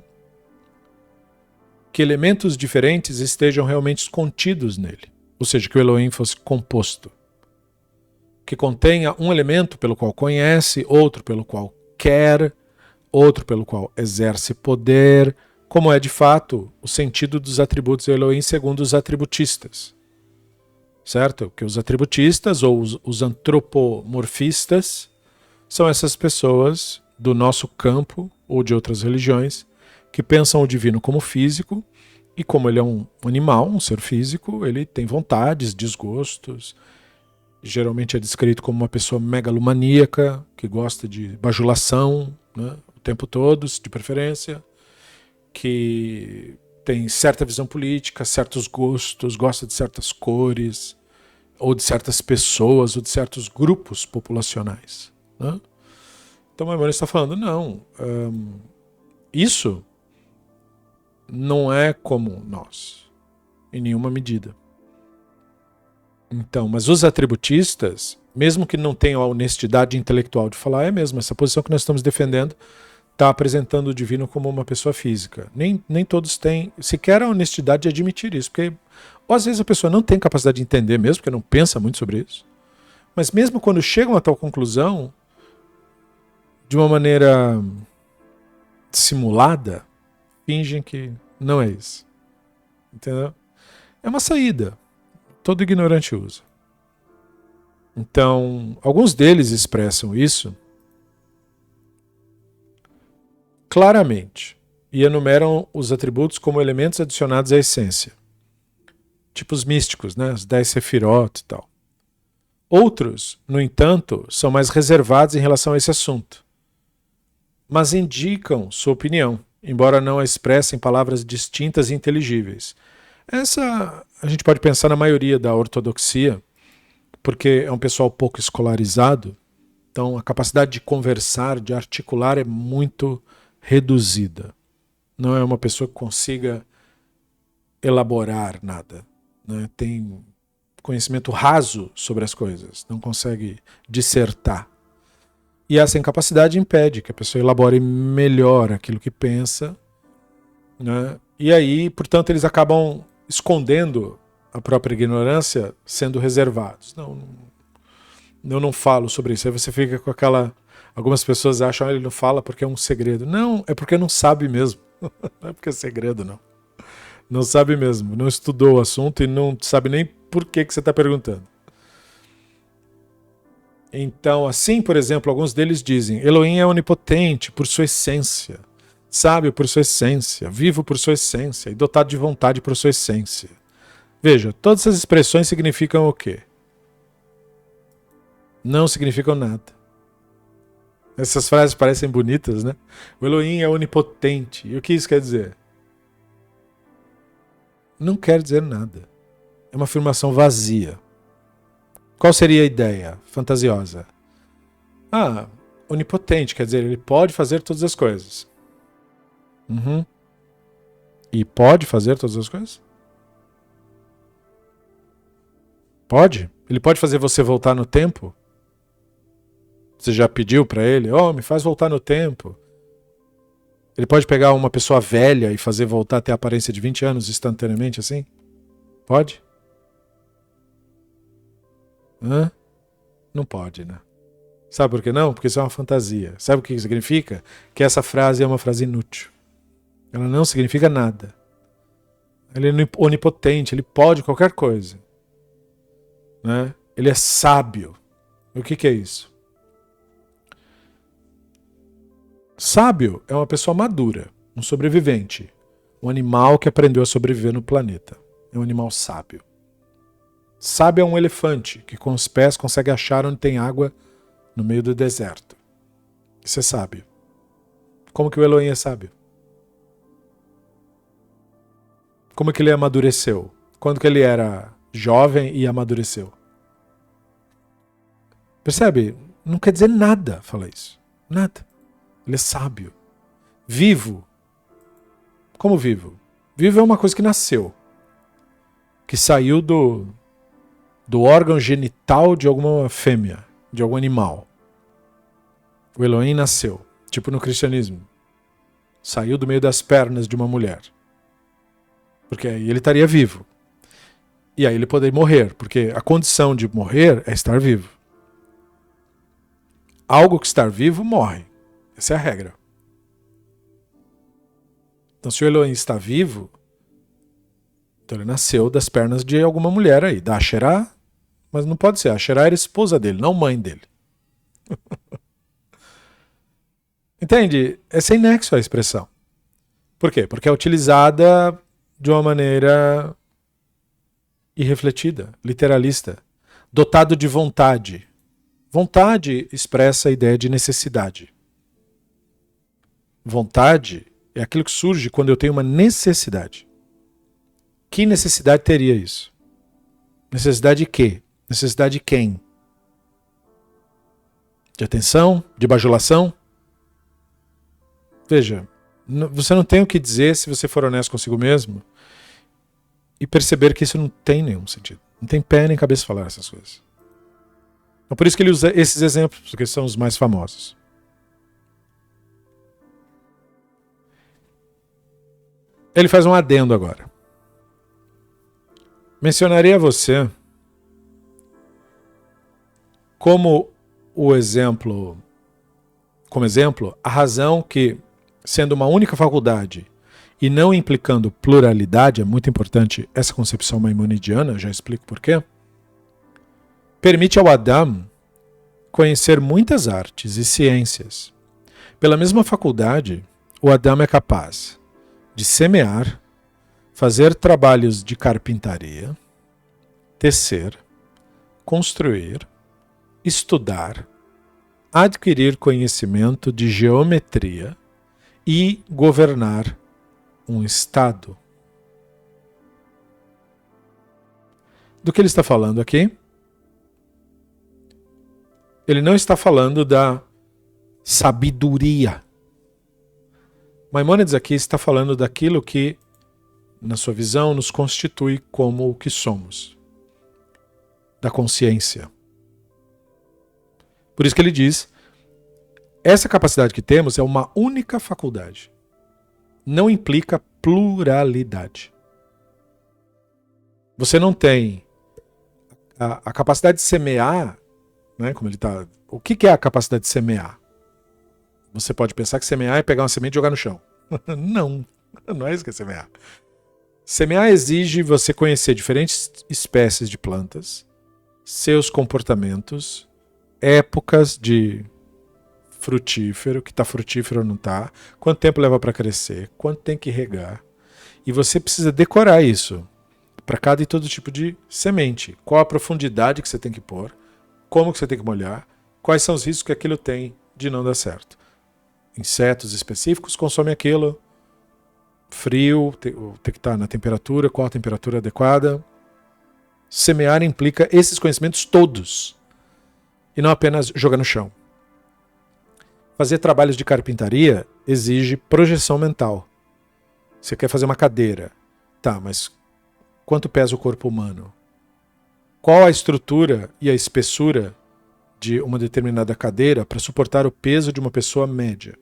que elementos diferentes estejam realmente contidos nele, ou seja, que o Elohim fosse composto, que contenha um elemento pelo qual conhece, outro pelo qual quer, outro pelo qual exerce poder, como é de fato o sentido dos atributos do Elohim segundo os atributistas. Certo? Que os atributistas ou os antropomorfistas são essas pessoas do nosso campo ou de outras religiões que pensam o divino como físico e como ele é um animal, um ser físico, ele tem vontades, desgostos. Geralmente é descrito como uma pessoa megalomaníaca, que gosta de bajulação, né, o tempo todo, de preferência, que tem certa visão política, certos gostos, gosta de certas cores, ou de certas pessoas, ou de certos grupos populacionais, né? Então Maimonides está falando, não, isso não é como nós, em nenhuma medida. Então, mas os atributistas, mesmo que não tenham a honestidade intelectual de falar, é mesmo, essa posição que nós estamos defendendo está apresentando o divino como uma pessoa física. Nem todos têm sequer a honestidade de admitir isso, porque ou às vezes a pessoa não tem capacidade de entender mesmo, porque não pensa muito sobre isso, mas mesmo quando chegam a tal conclusão, de uma maneira simulada, fingem que não é isso. Entendeu? É uma saída. Todo ignorante usa. Então, alguns deles expressam isso claramente e enumeram os atributos como elementos adicionados à essência. Tipo os místicos, né? Os 10 sefirot e tal. Outros, no entanto, são mais reservados em relação a esse assunto, mas indicam sua opinião, embora não a expressem palavras distintas e inteligíveis. Essa a gente pode pensar na maioria da ortodoxia, porque é um pessoal pouco escolarizado, então a capacidade de conversar, de articular é muito reduzida. Não é uma pessoa que consiga elaborar nada, né? Tem conhecimento raso sobre as coisas, não consegue dissertar. E essa incapacidade impede que a pessoa elabore melhor aquilo que pensa, né? E aí, portanto, eles acabam escondendo a própria ignorância, sendo reservados. Eu não falo sobre isso. Aí você fica com aquela... Algumas pessoas acham que ele não fala porque é um segredo. Não, é porque não sabe mesmo. Não é porque é segredo, não. Não sabe mesmo. Não estudou o assunto e não sabe nem por que você está perguntando. Então, assim, por exemplo, alguns deles dizem: Elohim é onipotente por sua essência, sábio por sua essência, vivo por sua essência e dotado de vontade por sua essência. Veja, todas essas expressões significam o quê? Não significam nada. Essas frases parecem bonitas, né? O Elohim é onipotente. E o que isso quer dizer? Não quer dizer nada. É uma afirmação vazia. Qual seria a ideia fantasiosa? Onipotente, quer dizer, ele pode fazer todas as coisas. E pode fazer todas as coisas? Pode? Ele pode fazer você voltar no tempo? Você já pediu para ele? Me faz voltar no tempo. Ele pode pegar uma pessoa velha e fazer voltar a ter a aparência de 20 anos instantaneamente assim? Pode? Hã? Não pode, né? Sabe por que não? Porque isso é uma fantasia. Sabe o que significa? Que essa frase é uma frase inútil. Ela não significa nada. Ele é onipotente, ele pode qualquer coisa. Né? Ele é sábio. O que é isso? Sábio é uma pessoa madura, um sobrevivente, um animal que aprendeu a sobreviver no planeta. É um animal sábio. Sábio é um elefante que com os pés consegue achar onde tem água no meio do deserto. Isso é sábio. Como que o Elohim é sábio? Como que ele amadureceu? Quando que ele era jovem e amadureceu? Percebe? Não quer dizer nada falar isso. Nada. Ele é sábio. Vivo. Como vivo? Vivo é uma coisa que nasceu. Que saiu do órgão genital de alguma fêmea, de algum animal. O Elohim nasceu. Tipo no cristianismo. Saiu do meio das pernas de uma mulher. Porque aí ele estaria vivo. E aí ele poderia morrer. Porque a condição de morrer é estar vivo. Algo que está vivo morre. Essa é a regra. Então se o Elohim está vivo, então ele nasceu das pernas de alguma mulher aí. Da Asherah, mas não pode ser. A Asherah era esposa dele, não mãe dele. Entende? É sem nexo a expressão. Por quê? Porque é utilizada de uma maneira irrefletida, literalista, dotado de vontade. Vontade expressa a ideia de necessidade. Vontade é aquilo que surge quando eu tenho uma necessidade. Que necessidade teria isso? Necessidade de quê? Necessidade de quem? De atenção? De bajulação? Veja, você não tem o que dizer se você for honesto consigo mesmo e perceber que isso não tem nenhum sentido. Não tem pé nem cabeça falar essas coisas. Então, por isso que ele usa esses exemplos, porque são os mais famosos. Ele faz um adendo agora. Mencionarei a você como exemplo, a razão que, sendo uma única faculdade e não implicando pluralidade, é muito importante essa concepção maimonidiana, já explico por quê, permite ao Adam conhecer muitas artes e ciências. Pela mesma faculdade, o Adam é capaz de semear, fazer trabalhos de carpintaria, tecer, construir, estudar, adquirir conhecimento de geometria e governar um estado. Do que ele está falando aqui? Ele não está falando da sabedoria. Maimônides aqui está falando daquilo que, na sua visão, nos constitui como o que somos. Da consciência. Por isso que ele diz, essa capacidade que temos é uma única faculdade. Não implica pluralidade. Você não tem a capacidade de semear, né, como ele tá. O que é a capacidade de semear? Você pode pensar que semear é pegar uma semente e jogar no chão. Não, não é isso que é semear. Semear exige você conhecer diferentes espécies de plantas, seus comportamentos, épocas de frutífero, que está frutífero ou não está, quanto tempo leva para crescer, quanto tem que regar. E você precisa decorar isso para cada e todo tipo de semente. Qual a profundidade que você tem que pôr, como que você tem que molhar, quais são os riscos que aquilo tem de não dar certo. Insetos específicos consomem aquilo, frio, tem que estar na temperatura, qual a temperatura adequada. Semear implica esses conhecimentos todos, e não apenas jogar no chão. Fazer trabalhos de carpintaria exige projeção mental. Você quer fazer uma cadeira. Tá, mas quanto pesa o corpo humano? Qual a estrutura e a espessura de uma determinada cadeira para suportar o peso de uma pessoa média?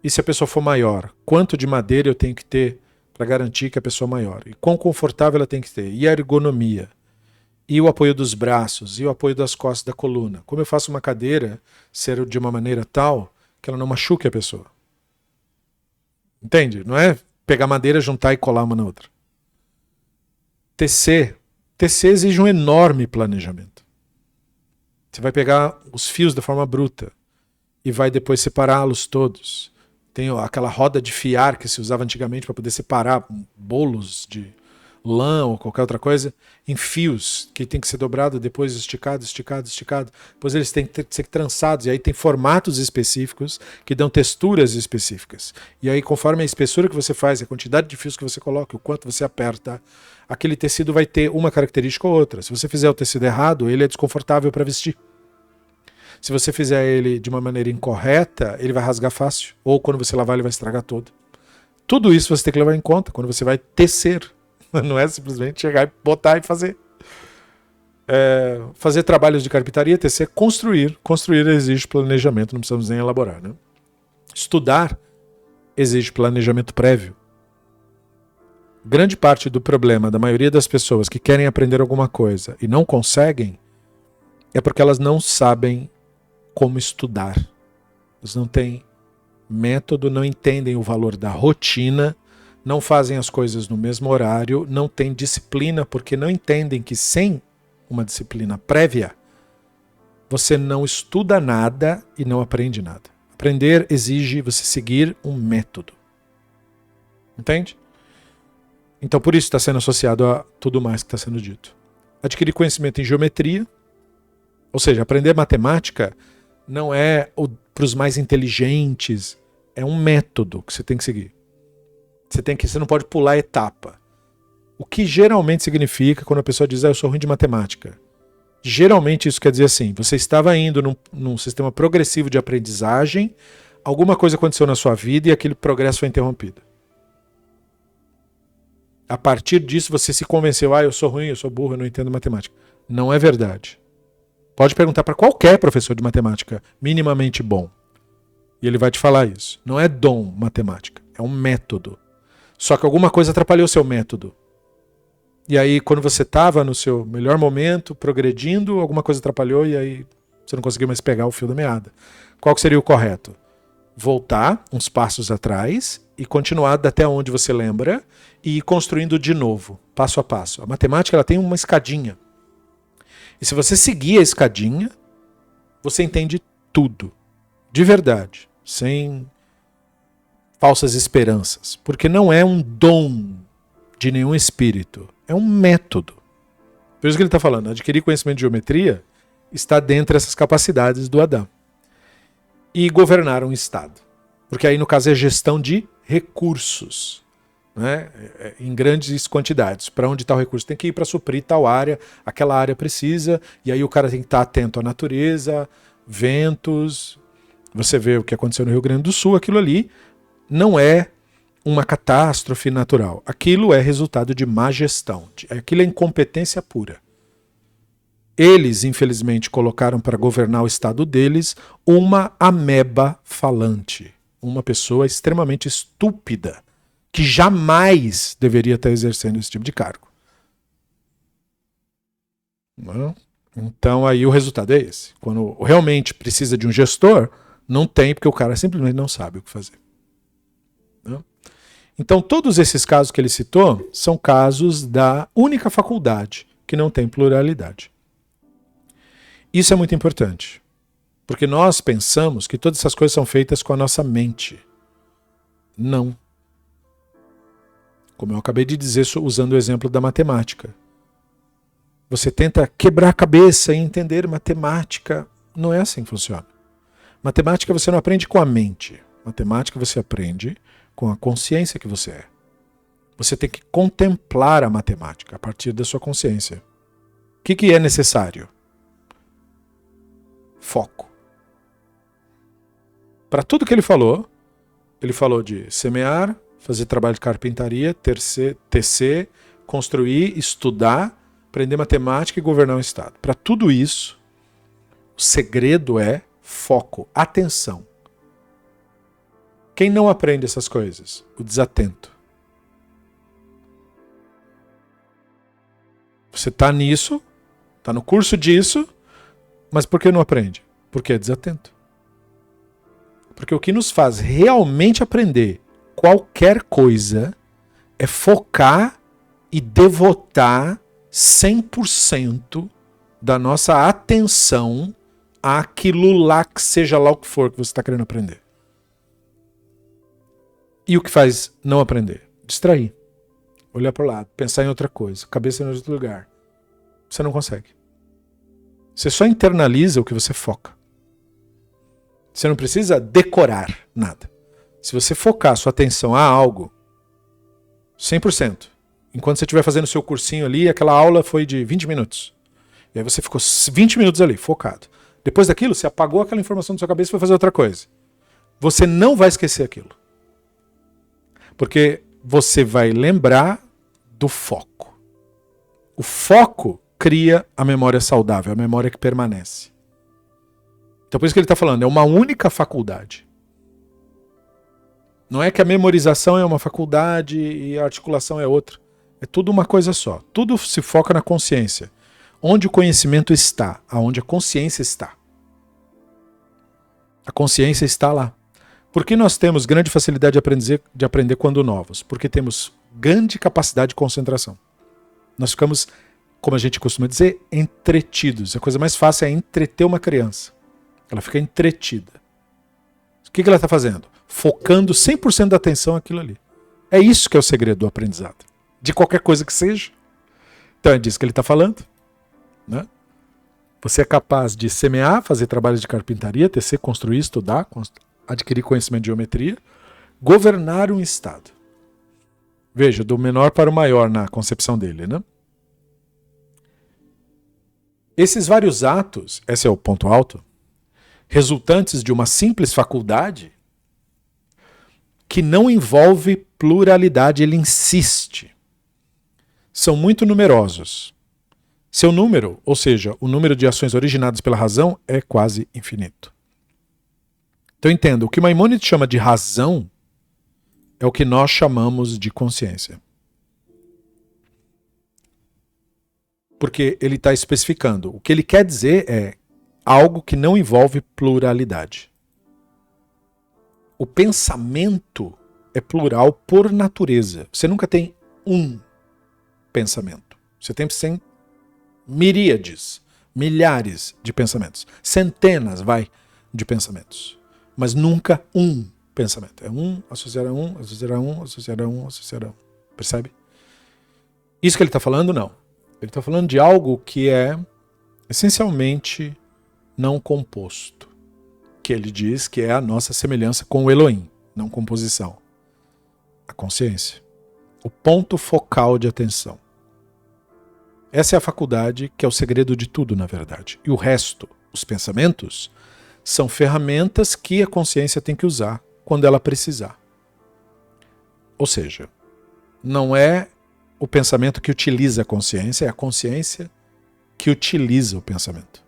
E se a pessoa for maior, quanto de madeira eu tenho que ter para garantir que a pessoa é maior? E quão confortável ela tem que ter? E a ergonomia? E o apoio dos braços? E o apoio das costas da coluna? Como eu faço uma cadeira ser de uma maneira tal que ela não machuque a pessoa? Entende? Não é pegar madeira, juntar e colar uma na outra. Tecer. Tecer exige um enorme planejamento. Você vai pegar os fios da forma bruta e vai depois separá-los todos. Tem aquela roda de fiar que se usava antigamente para poder separar bolos de lã ou qualquer outra coisa em fios que tem que ser dobrado, depois esticado. Depois eles têm que ser trançados e aí tem formatos específicos que dão texturas específicas. E aí conforme a espessura que você faz, a quantidade de fios que você coloca, o quanto você aperta, aquele tecido vai ter uma característica ou outra. Se você fizer o tecido errado, ele é desconfortável para vestir. Se você fizer ele de uma maneira incorreta, ele vai rasgar fácil. Ou quando você lavar, ele vai estragar todo. Tudo isso você tem que levar em conta quando você vai tecer. Não é simplesmente chegar e botar e fazer. Fazer trabalhos de carpintaria, tecer, construir. Construir exige planejamento, não precisamos nem elaborar. Né? Estudar exige planejamento prévio. Grande parte do problema da maioria das pessoas que querem aprender alguma coisa e não conseguem é porque elas não sabem como estudar. Eles não têm método, não entendem o valor da rotina, não fazem as coisas no mesmo horário, não têm disciplina, porque não entendem que sem uma disciplina prévia, você não estuda nada e não aprende nada. Aprender exige você seguir um método. Entende? Então por isso está sendo associado a tudo mais que está sendo dito. Adquirir conhecimento em geometria, ou seja, aprender matemática não é para os mais inteligentes, é um método que você tem que seguir. Você não pode pular etapa. O que geralmente significa quando a pessoa diz eu sou ruim de matemática? Geralmente isso quer dizer assim, você estava indo num sistema progressivo de aprendizagem, alguma coisa aconteceu na sua vida e aquele progresso foi interrompido. A partir disso você se convenceu, eu sou ruim, eu sou burro, eu não entendo matemática. Não é verdade. Pode perguntar para qualquer professor de matemática minimamente bom. E ele vai te falar isso. Não é dom matemática, é um método. Só que alguma coisa atrapalhou o seu método. E aí, quando você estava no seu melhor momento, progredindo, alguma coisa atrapalhou e aí você não conseguiu mais pegar o fio da meada. Qual que seria o correto? Voltar uns passos atrás e continuar até onde você lembra e ir construindo de novo, passo a passo. A matemática ela tem uma escadinha. E se você seguir a escadinha, você entende tudo. De verdade. Sem falsas esperanças. Porque não é um dom de nenhum espírito. É um método. Por isso que ele está falando. Adquirir conhecimento de geometria está dentro dessas capacidades do Adão. E governar um Estado. Porque aí, no caso, é gestão de recursos. Né? Em grandes quantidades. Para onde está o recurso? Tem que ir para suprir tal área, aquela área precisa, e aí o cara tem que estar atento à natureza, ventos. Você vê o que aconteceu no Rio Grande do Sul, aquilo ali não é uma catástrofe natural. Aquilo é resultado de má gestão. Aquilo é incompetência pura. Eles, infelizmente, colocaram para governar o estado deles uma ameba falante. Uma pessoa extremamente estúpida, que jamais deveria estar exercendo esse tipo de cargo. Não? Então aí o resultado é esse. Quando realmente precisa de um gestor, não tem, porque o cara simplesmente não sabe o que fazer. Não? Então todos esses casos que ele citou são casos da única faculdade que não tem pluralidade. Isso é muito importante, porque nós pensamos que todas essas coisas são feitas com a nossa mente. Não. Como eu acabei de dizer, usando o exemplo da matemática. Você tenta quebrar a cabeça e entender matemática. Não é assim que funciona. Matemática você não aprende com a mente. Matemática você aprende com a consciência que você é. Você tem que contemplar a matemática a partir da sua consciência. O que é necessário? Foco. Para tudo que ele falou de semear, fazer trabalho de carpintaria, tecer, construir, estudar, aprender matemática e governar um estado. Para tudo isso, o segredo é foco, atenção. Quem não aprende essas coisas? O desatento. Você está nisso, está no curso disso, mas por que não aprende? Porque é desatento. Porque o que nos faz realmente aprender qualquer coisa é focar e devotar 100% da nossa atenção àquilo lá, que seja lá o que for que você está querendo aprender. E o que faz não aprender? Distrair. Olhar para o lado, pensar em outra coisa, cabeça em outro lugar. Você não consegue. Você só internaliza o que você foca. Você não precisa decorar nada. Se você focar sua atenção a algo, 100%, enquanto você estiver fazendo o seu cursinho ali, aquela aula foi de 20 minutos. E aí você ficou 20 minutos ali, focado. Depois daquilo, você apagou aquela informação da sua cabeça e foi fazer outra coisa. Você não vai esquecer aquilo. Porque você vai lembrar do foco. O foco cria a memória saudável, a memória que permanece. Então por isso que ele está falando, é uma única faculdade. Não é que a memorização é uma faculdade e a articulação é outra. É tudo uma coisa só. Tudo se foca na consciência. Onde o conhecimento está, aonde a consciência está. A consciência está lá. Por que nós temos grande facilidade de aprender quando novos? Porque temos grande capacidade de concentração. Nós ficamos, como a gente costuma dizer, entretidos. A coisa mais fácil é entreter uma criança. Ela fica entretida. O que ela está fazendo? Focando 100% da atenção naquilo ali. É isso que é o segredo do aprendizado. De qualquer coisa que seja. Então é disso que ele está falando. Né? Você é capaz de semear, fazer trabalhos de carpintaria, tecer, construir, estudar, adquirir conhecimento de geometria, governar um estado. Veja, do menor para o maior na concepção dele, né? Esses vários atos, esse é o ponto alto, resultantes de uma simples faculdade que não envolve pluralidade, ele insiste. São muito numerosos. Seu número, ou seja, o número de ações originadas pela razão, é quase infinito. Então entenda, o que Maimônides chama de razão é o que nós chamamos de consciência. Porque ele está especificando. O que ele quer dizer é algo que não envolve pluralidade. O pensamento é plural por natureza. Você nunca tem um pensamento. Você tem miríades, milhares de pensamentos. Centenas, de pensamentos. Mas nunca um pensamento. É um, associar a um, associar a um, associar a um, associar a um. Percebe? Isso que ele está falando, não. Ele está falando de algo que é essencialmente não composto. Que ele diz que é a nossa semelhança com o Elohim, não composição. A consciência. O ponto focal de atenção. Essa é a faculdade que é o segredo de tudo, na verdade. E o resto, os pensamentos, são ferramentas que a consciência tem que usar quando ela precisar. Ou seja, não é o pensamento que utiliza a consciência, é a consciência que utiliza o pensamento.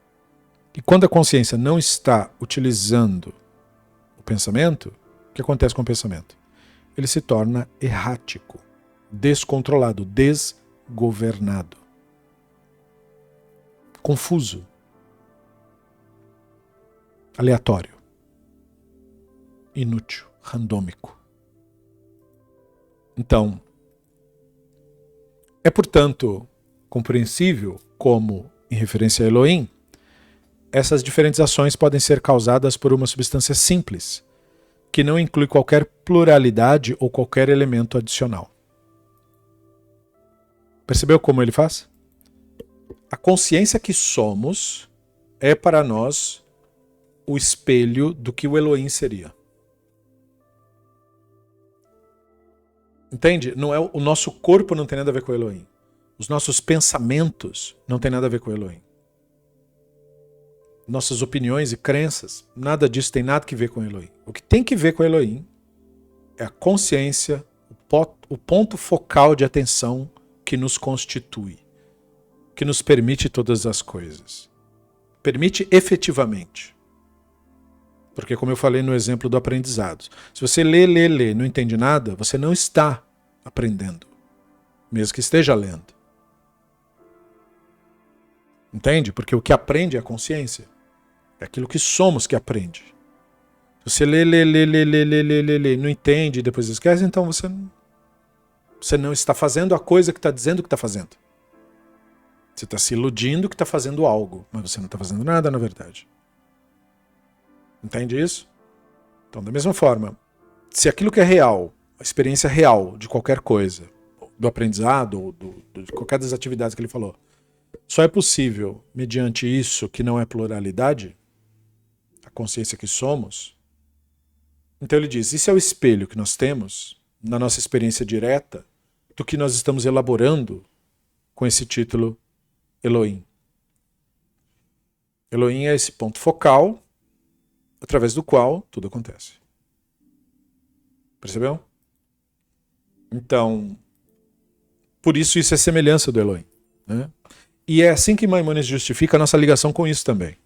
E quando a consciência não está utilizando o pensamento, o que acontece com o pensamento? Ele se torna errático, descontrolado, desgovernado, confuso, aleatório, inútil, randômico. Então, é portanto compreensível como, em referência a Elohim, essas diferentes ações podem ser causadas por uma substância simples, que não inclui qualquer pluralidade ou qualquer elemento adicional. Percebeu como ele faz? A consciência que somos é para nós o espelho do que o Elohim seria. Entende? Não é, o nosso corpo não tem nada a ver com o Elohim. Os nossos pensamentos não tem nada a ver com o Elohim. Nossas opiniões e crenças, nada disso tem nada que ver com o Elohim. O que tem que ver com o Elohim é a consciência, o ponto focal de atenção que nos constitui, que nos permite todas as coisas. Permite efetivamente. Porque, como eu falei no exemplo do aprendizado, se você lê, não entende nada, você não está aprendendo, mesmo que esteja lendo. Entende? Porque o que aprende é a consciência. É aquilo que somos que aprende. Se você lê, não entende e depois esquece, então você não está fazendo a coisa que está dizendo que está fazendo. Você está se iludindo que está fazendo algo, mas você não está fazendo nada, na verdade. Entende isso? Então, da mesma forma, se aquilo que é real, a experiência real de qualquer coisa, do aprendizado, ou de qualquer das atividades que ele falou, só é possível mediante isso que não é pluralidade, a consciência que somos. Então ele diz, isso é o espelho que nós temos na nossa experiência direta do que nós estamos elaborando com esse título Elohim. Elohim é esse ponto focal através do qual tudo acontece. Percebeu? Então, por isso é semelhança do Elohim. Né? E é assim que Maimonides justifica a nossa ligação com isso também.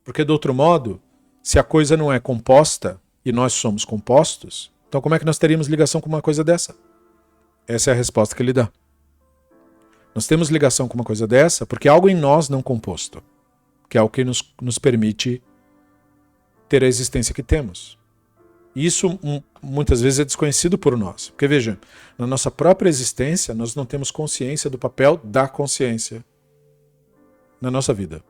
Porque, de outro modo, se a coisa não é composta e nós somos compostos, então como é que nós teríamos ligação com uma coisa dessa? Essa é a resposta que ele dá. Nós temos ligação com uma coisa dessa porque é algo em nós não composto, que é o que nos permite ter a existência que temos. E isso muitas vezes é desconhecido por nós. Porque veja, na nossa própria existência nós não temos consciência do papel da consciência na nossa vida.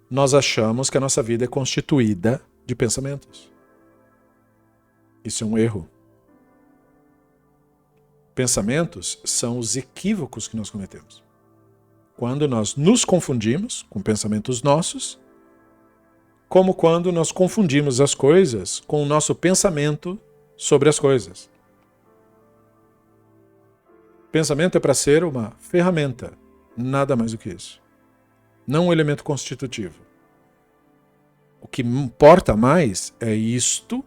Nós achamos que a nossa vida é constituída de pensamentos. Isso é um erro. Pensamentos são os equívocos que nós cometemos. Quando nós nos confundimos com pensamentos nossos, como quando nós confundimos as coisas com o nosso pensamento sobre as coisas. Pensamento é para ser uma ferramenta, nada mais do que isso. Não um elemento constitutivo. O que importa mais é isto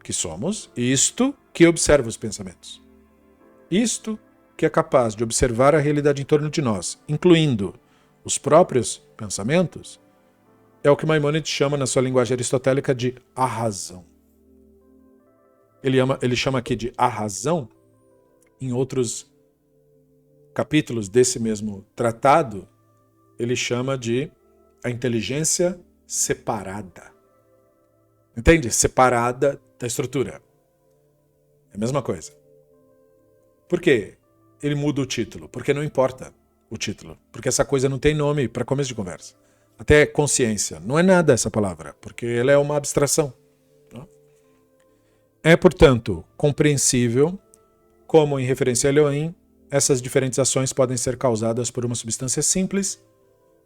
que somos, isto que observa os pensamentos. Isto que é capaz de observar a realidade em torno de nós, incluindo os próprios pensamentos, é o que Maimonides chama na sua linguagem aristotélica de a razão. Ele chama aqui de a razão, em outros capítulos desse mesmo tratado, ele chama de a inteligência separada. Entende? Separada da estrutura. É a mesma coisa. Por quê? Ele muda o título. Porque não importa o título. Porque essa coisa não tem nome para começo de conversa. Até consciência. Não é nada essa palavra. Porque ela é uma abstração. Não? É, portanto, compreensível como, em referência a Elohim, essas diferentes ações podem ser causadas por uma substância simples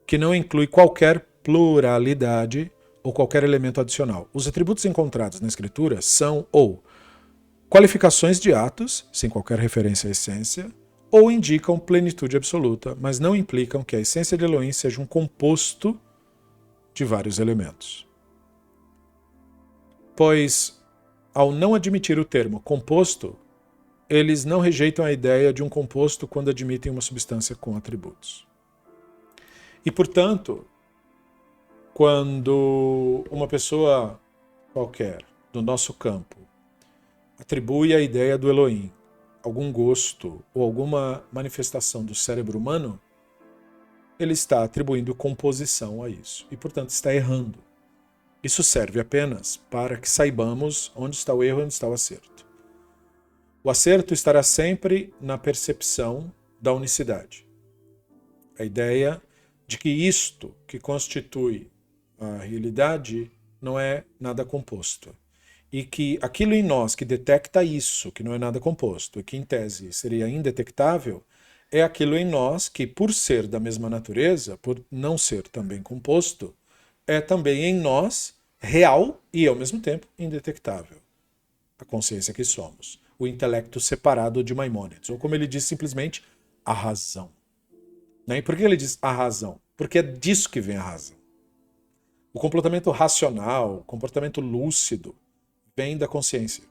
que não inclui qualquer pluralidade ou qualquer elemento adicional. Os atributos encontrados na escritura são ou qualificações de atos, sem qualquer referência à essência, ou indicam plenitude absoluta, mas não implicam que a essência de Elohim seja um composto de vários elementos. Pois, ao não admitir o termo composto, eles não rejeitam a ideia de um composto quando admitem uma substância com atributos. E, portanto, quando uma pessoa qualquer do nosso campo atribui à ideia do Elohim algum gosto ou alguma manifestação do cérebro humano, ele está atribuindo composição a isso e, portanto, está errando. Isso serve apenas para que saibamos onde está o erro e onde está o acerto. O acerto estará sempre na percepção da unicidade. A ideia de que isto que constitui a realidade não é nada composto. E que aquilo em nós que detecta isso, que não é nada composto, e que em tese seria indetectável, é aquilo em nós que, por ser da mesma natureza, por não ser também composto, é também em nós real e, ao mesmo tempo, indetectável. A consciência que somos. O intelecto separado de Maimônides. Ou como ele diz simplesmente, a razão. E por que ele diz a razão? Porque é disso que vem a razão. O comportamento racional, o comportamento lúcido, vem da consciência,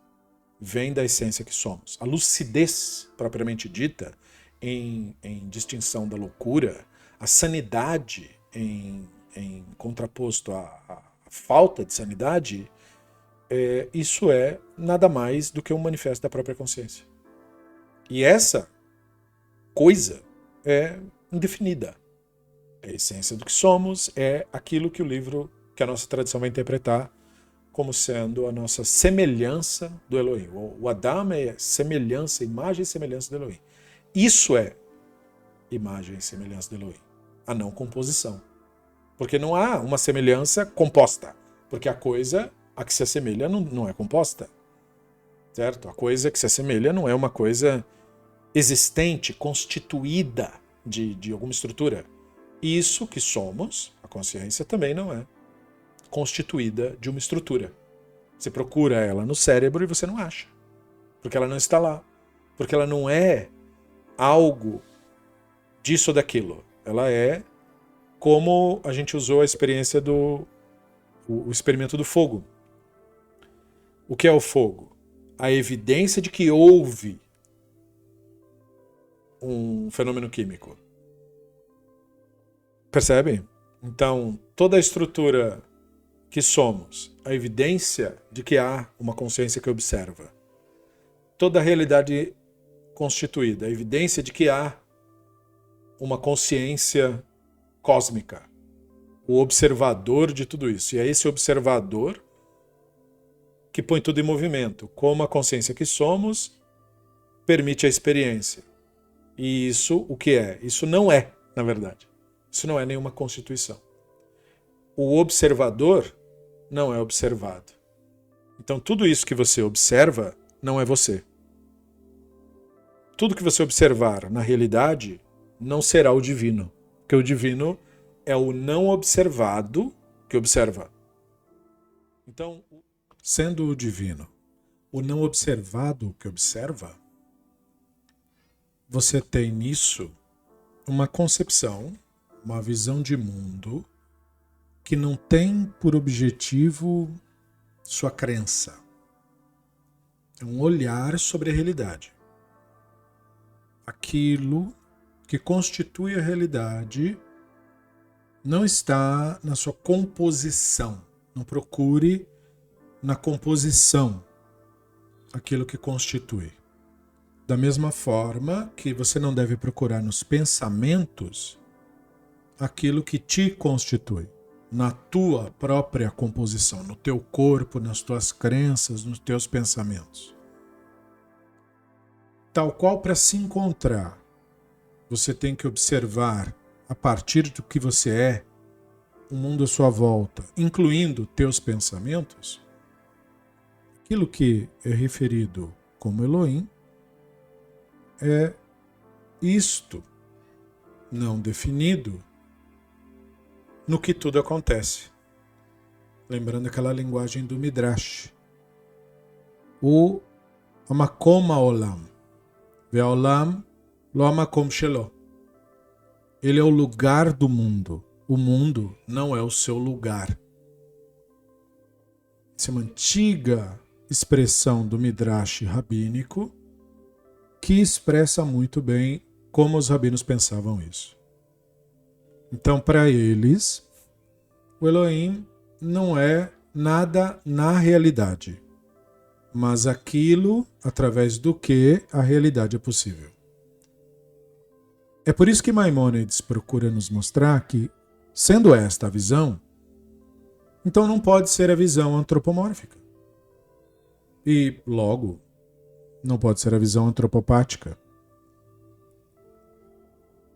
vem da essência que somos. A lucidez, propriamente dita, em distinção da loucura, a sanidade em contraposto à falta de sanidade, isso é nada mais do que um manifesto da própria consciência. E essa coisa é indefinida. É a essência do que somos, é aquilo que que a nossa tradição vai interpretar como sendo a nossa semelhança do Elohim. O Adam é semelhança, imagem e semelhança do Elohim. Isso é imagem e semelhança do Elohim, a não composição. Porque não há uma semelhança composta, porque a coisa a que se assemelha não é composta. Certo? A coisa que se assemelha não é uma coisa existente, constituída de alguma estrutura. Isso que somos, a consciência, também não é constituída de uma estrutura. Você procura ela no cérebro e você não acha. Porque ela não está lá. Porque ela não é algo disso ou daquilo. Ela é como a gente usou a experiência o experimento do fogo. O que é o fogo? A evidência de que houve um fenômeno químico. Percebem? Então, toda a estrutura que somos, a evidência de que há uma consciência que observa. Toda a realidade constituída, a evidência de que há uma consciência cósmica, o observador de tudo isso. E é esse observador que põe tudo em movimento. Como a consciência que somos permite a experiência. E isso, o que é? Isso não é, na verdade. Isso não é nenhuma constituição. O observador não é observado. Então tudo isso que você observa não é você. Tudo que você observar na realidade não será o divino. Porque o divino é o não observado que observa. Então, sendo o divino o não observado que observa, você tem nisso uma concepção, uma visão de mundo que não tem por objetivo sua crença. É um olhar sobre a realidade. Aquilo que constitui a realidade não está na sua composição. Não procure na composição aquilo que constitui. Da mesma forma que você não deve procurar nos pensamentos aquilo que te constitui, na tua própria composição, no teu corpo, nas tuas crenças, nos teus pensamentos. Tal qual para se encontrar, você tem que observar, a partir do que você é, o mundo à sua volta, incluindo teus pensamentos, aquilo que é referido como Elohim é isto não definido no que tudo acontece. Lembrando aquela linguagem do Midrash. O Makom Haolam. Ve'olam lo hamakom shelo. Ele é o lugar do mundo. O mundo não é o seu lugar. Essa é uma antiga expressão do Midrash rabínico que expressa muito bem como os rabinos pensavam isso. Então, para eles, o Elohim não é nada na realidade, mas aquilo através do que a realidade é possível. É por isso que Maimônides procura nos mostrar que, sendo esta a visão, então não pode ser a visão antropomórfica. E, logo, não pode ser a visão antropopática.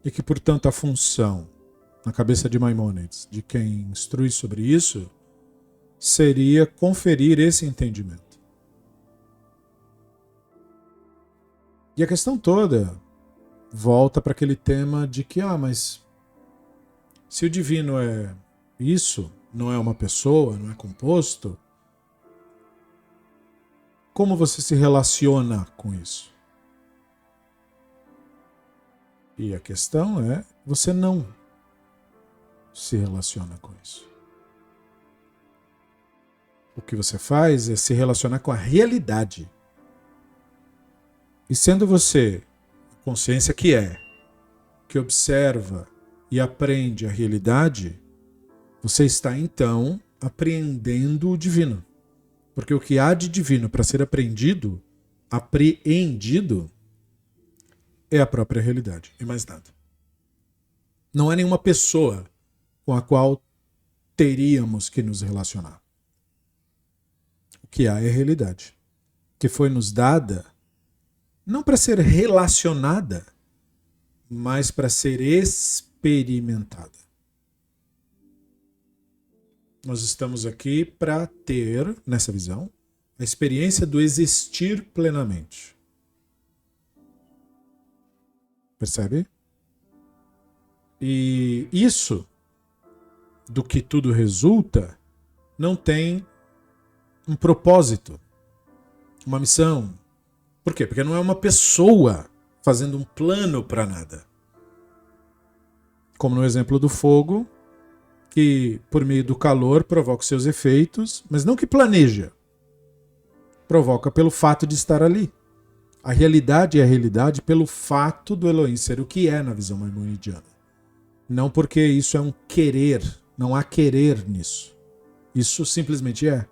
E que, portanto, a função, na cabeça de Maimônides, de quem instrui sobre isso, seria conferir esse entendimento. E a questão toda volta para aquele tema de que, mas se o divino é isso, não é uma pessoa, não é composto, como você se relaciona com isso? E a questão é, você não se relaciona com isso. O que você faz é se relacionar com a realidade. E sendo você a consciência que observa e aprende a realidade, você está então apreendendo o divino. Porque o que há de divino para ser apreendido é a própria realidade, e mais nada. Não há nenhuma pessoa com a qual teríamos que nos relacionar. O que há é a realidade, que foi nos dada não para ser relacionada, mas para ser experimentada. Nós estamos aqui para ter, nessa visão, a experiência do existir plenamente. Percebe? E isso, do que tudo resulta, não tem um propósito, uma missão. Por quê? Porque não é uma pessoa fazendo um plano para nada. Como no exemplo do fogo, que por meio do calor provoca seus efeitos, mas não que planeja. Provoca pelo fato de estar ali. A realidade é a realidade pelo fato do Elohim ser o que é na visão maimonidiana. Não porque isso é um querer, não há querer nisso. Isso simplesmente é.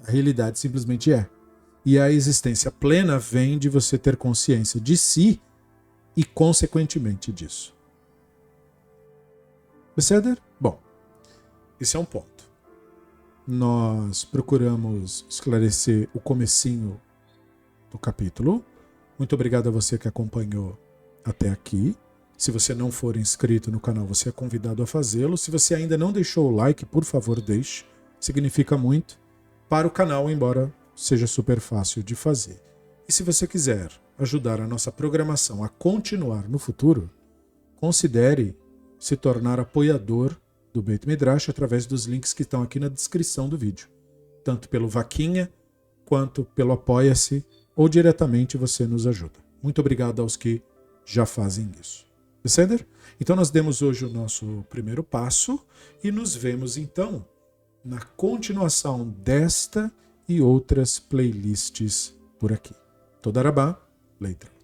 A realidade simplesmente é. E a existência plena vem de você ter consciência de si e consequentemente disso. Beseder? Bom, esse é um ponto. Nós procuramos esclarecer o comecinho do capítulo. Muito obrigado a você que acompanhou até aqui. Se você não for inscrito no canal, você é convidado a fazê-lo. Se você ainda não deixou o like, por favor, deixe. Significa muito para o canal, embora seja super fácil de fazer. E se você quiser ajudar a nossa programação a continuar no futuro, considere se tornar apoiador do Beit Midrash através dos links que estão aqui na descrição do vídeo. Tanto pelo Vaquinha, quanto pelo Apoia-se, ou diretamente você nos ajuda. Muito obrigado aos que já fazem isso. Entender? Então nós demos hoje o nosso primeiro passo e nos vemos então na continuação desta e outras playlists por aqui. Todarabá, letra.